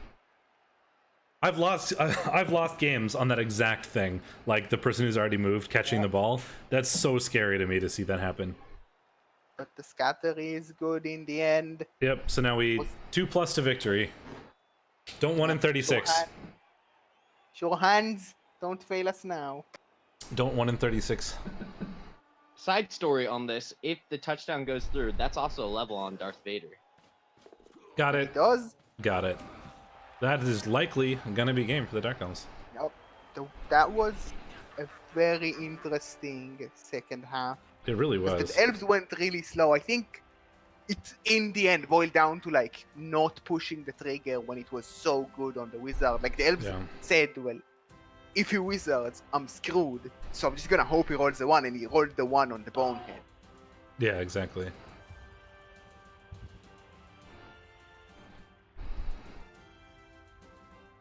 I've lost games on that exact thing. Like the person who's already moved catching the ball. That's so scary to me to see that happen. But the scatter is good in the end. Yep. So now we 2+ to victory. Don't 1 in 36. Sure hands. Don't fail us now. Don't 1 in 36. Side story on this: if the touchdown goes through, that's also a level on Darth Vader. Got It it. does. Got it. That is likely gonna be game for the Dark Elves. Yep. That was a very interesting second half. It really Because was. the elves went really slow. I think it in the end boiled down to like not pushing the trigger when it was so good on the wizard. Like the elves Yeah. said, well, if he wizards, I'm screwed. So I'm just gonna hope he rolls the 1, and he rolled the 1 on the bonehead. Yeah, exactly.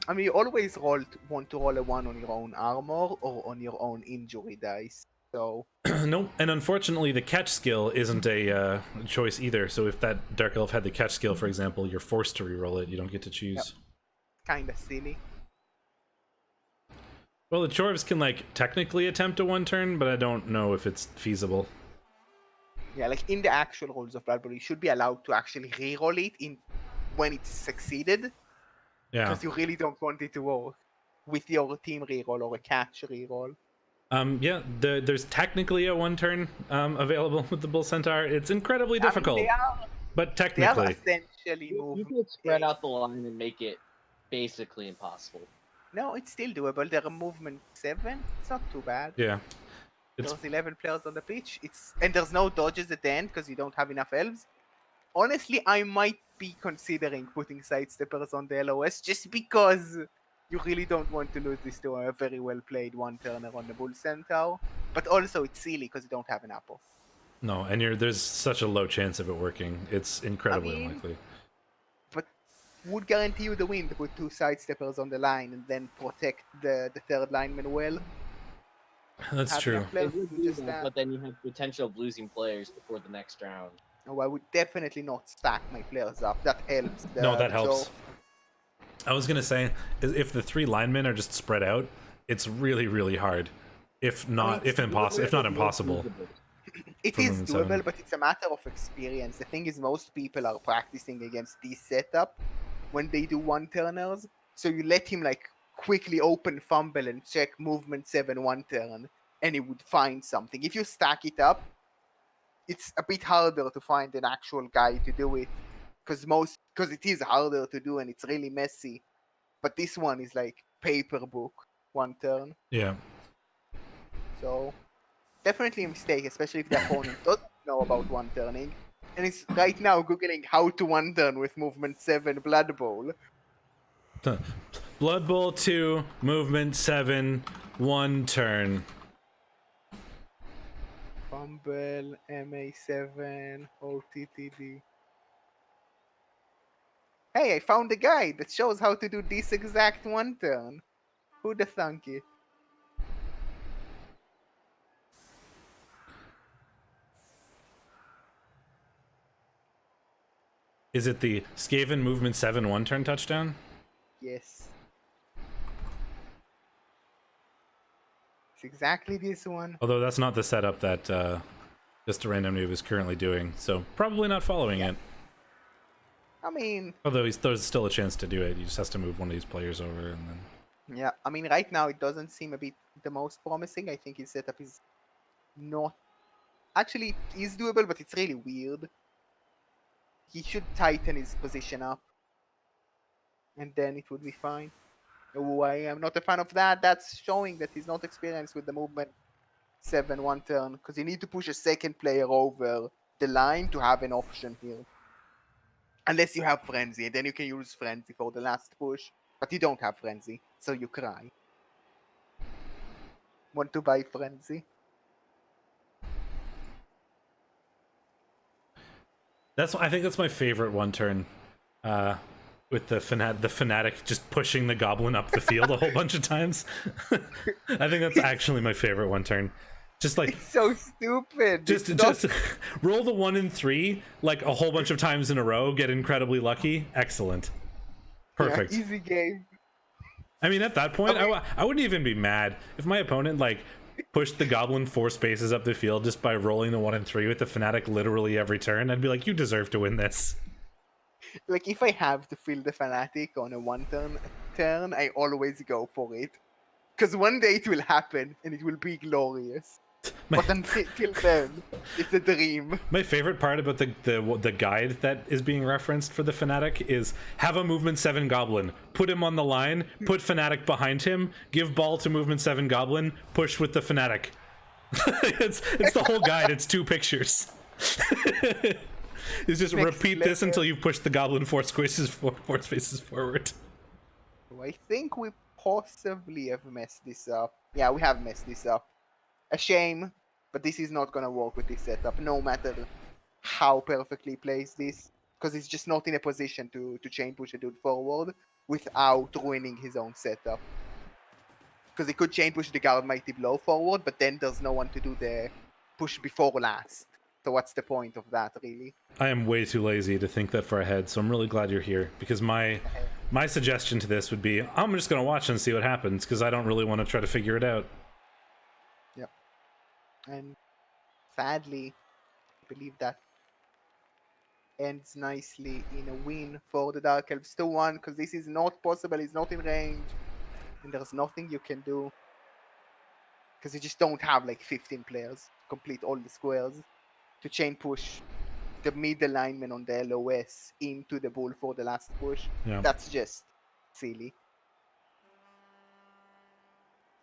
I mean, you always want to roll a 1 on your own armor or on your own injury dice. So Nope. And unfortunately, the catch skill isn't a choice either. So if that Dark Elf had the catch skill, for example, you're forced to reroll it. You don't get to choose. kind of silly. Well, the Chorvs can like technically attempt a 1-turn, but I don't know if it's feasible. Yeah, like in the actual rules of Blood Bowl, you should be allowed to actually re-roll it in when it's succeeded, Yeah. because you really don't want it to work with your team re-roll or a catch re-roll. Yeah. There's technically a 1-turn available with the Bull Centaur. It's incredibly difficult. I mean, But They have technically, essentially You moved. could spread out the line and make it basically impossible. No, it's still doable. They're a movement 7. It's not too bad. yeah. It's There's 11 players on the pitch. And there's no dodges at the end because you don't have enough elves. Honestly, I might be considering putting sidesteppers on the LOS just because you really don't want to lose this to a very well played one turner on the Bull Centaur. But also, it's silly because you don't have an apple. no, and there's such a low chance of it working. It's incredibly mean- unlikely. But would guarantee you the win to put 2 sidesteppers on the line and then protect the third lineman well. That's Have true. enough It players would to do just that, but then you have potential of losing players before the next round. Oh, I would definitely not stack my players up. That helps. No, that helps. So, I was gonna say, if the 3 linemen are just spread out, it's really, really hard. If not, it's if not impossible. it for is movement doable, 7. but it's a matter of experience. The thing is, most people are practicing against this setup when they do one turners. So you let him like quickly open fumble and check movement 7 one turn, and he would find something. If you stack it up, it's a bit harder to find an actual guy to do it because it is harder to do and it's really messy. But this one is like paper book one turn. Yeah. So definitely a mistake, especially if the opponent doesn't know about one turning. And it's right now googling how to one turn with movement 7 Blood Bowl. Blood Bowl 2, movement 7, 1 turn. Fumble, MA7, OTTD. Hey, I found a guide that shows how to do this exact one turn. Who'da thunk it? Is it the Skaven movement 7 1 turn touchdown? Yes. It's exactly this one. Although that's not the setup that Just a Random Noob is currently doing, so probably not following it. I mean, Although there's still a chance to do it. He just has to move one of these players over and then. yeah, I mean, right now it doesn't seem a bit the most promising. I think his setup is not. Actually, it is doable, but it's really weird. He should tighten his position up. And then it would be fine. Oh, I am not a fan of that. That's showing that he's not experienced with the movement 7 one turn. Because you need to push a second player over the line to have an option here. Unless you have Frenzy, and then you can use Frenzy for the last push. But you don't have Frenzy, so you cry. Want to buy Frenzy? I think that's my favorite one turn. With the fanatic just pushing the goblin up the field a whole bunch of times. I think that's actually my favorite one turn. Just like It's so stupid. just roll the 1 and 3 like a whole bunch of times in a row, get incredibly lucky. Excellent. Perfect. Yeah, easy game. I mean, at that point, I wouldn't even be mad if my opponent like pushed the goblin 4 spaces up the field just by rolling the 1 and 3 with the fanatic literally every turn. I'd be like, you deserve to win this. Like, if I have to fill the fanatic on a one turn, I always go for it. Because one day it will happen and it will be glorious. But until then, it's a dream. My favorite part about the guide that is being referenced for the fanatic is have a movement 7 goblin, put him on the line, put fanatic behind him, give ball to movement 7 goblin, push with the fanatic. it's the whole guide. It's 2 pictures. It's just Next repeat this level. until you push the goblin 4 spaces forward. So I think we possibly have messed this up. Yeah, we have messed this up. A shame, but this is not gonna work with this setup, no matter how perfectly he plays this. Because he's just not in a position to chain push a dude forward without ruining his own setup. Because he could chain push the guard mighty blow forward, but then there's no one to do the push before last. So what's the point of that, really? I am way too lazy to think that far ahead, so I'm really glad you're here because my suggestion to this would be I'm just gonna watch and see what happens because I don't really want to try to figure it out. Yep. And sadly, I believe that ends nicely in a win for the Dark Elves 2-1 because this is not possible. He's not in range, and there's nothing you can do because you just don't have like 15 players complete all the squares to chain push the middle lineman on the LOS into the bull for the last push. Yeah. That's just silly.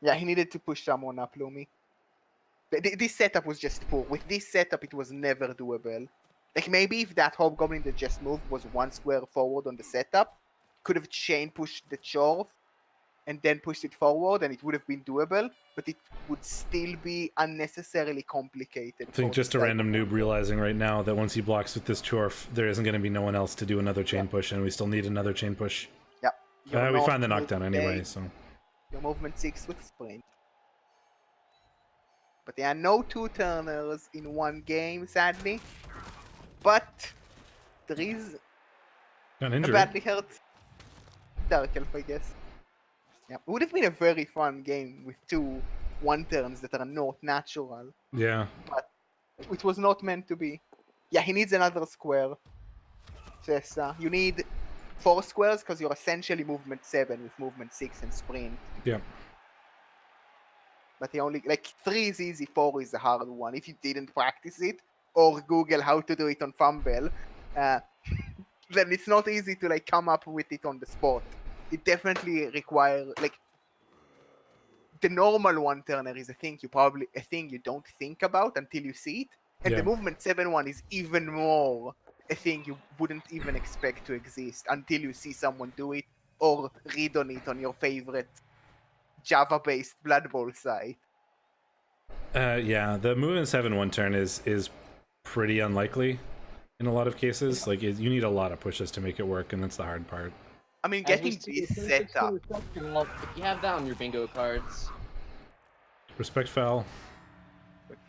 Yeah, he needed to push someone up, Lumi. This setup was just poor. With this setup, it was never doable. Like, maybe if that Hobgoblin that just moved was 1 square forward on the setup, could have chain pushed the Chorf and then pushed it forward, and it would have been doable, but it would still be unnecessarily complicated. I think just a random noob realizing right now that once he blocks with this Chorf, there isn't going to be no one else to do another chain push, and we still need another chain push. Yeah. We find the knockdown anyway, so... Your movement 6 with sprint. But there are no 2-turners in one game, sadly. But there is Got an a injury. badly hurt Dark Elf, I guess. Yeah, it would have been a very fun game with 2 1-turns that are not natural. Yeah. But it was not meant to be. Yeah, he needs another square. Cessa. You need 4 squares because you're essentially movement 7 with movement 6 and sprint. Yeah. But he only, like, 3 is easy, 4 is a hard one. If you didn't practice it or Google how to do it on Fumble, then it's not easy to, like, come up with it on the spot. It definitely requires, like, the normal 1-turner is a thing you don't think about until you see it. And Yeah. the movement 7 one is even more a thing you wouldn't even expect to exist until you see someone do it or read on it on your favorite Java-based Blood Bowl site. Yeah, the movement 7 1-turn is pretty unlikely in a lot of cases. Like, you need a lot of pushes to make it work, and that's the hard part. I mean, As we getting see, this it's set up. If you have that on your bingo cards, Respect foul.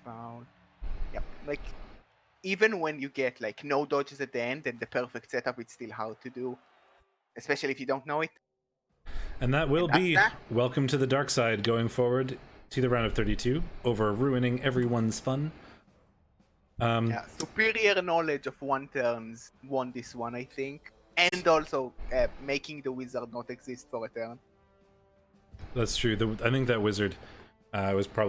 Found. Yep. Like, even when you get, like, no dodges at the end and the perfect setup, it's still hard to do. Especially if you don't know it. And that will And that's be that. welcome to the dark side going forward to the round of 32 over ruining everyone's fun. Yeah, superior knowledge of 1-turns won this one, I think. And also making the wizard not exist for a turn. That's true. I think that wizard was probably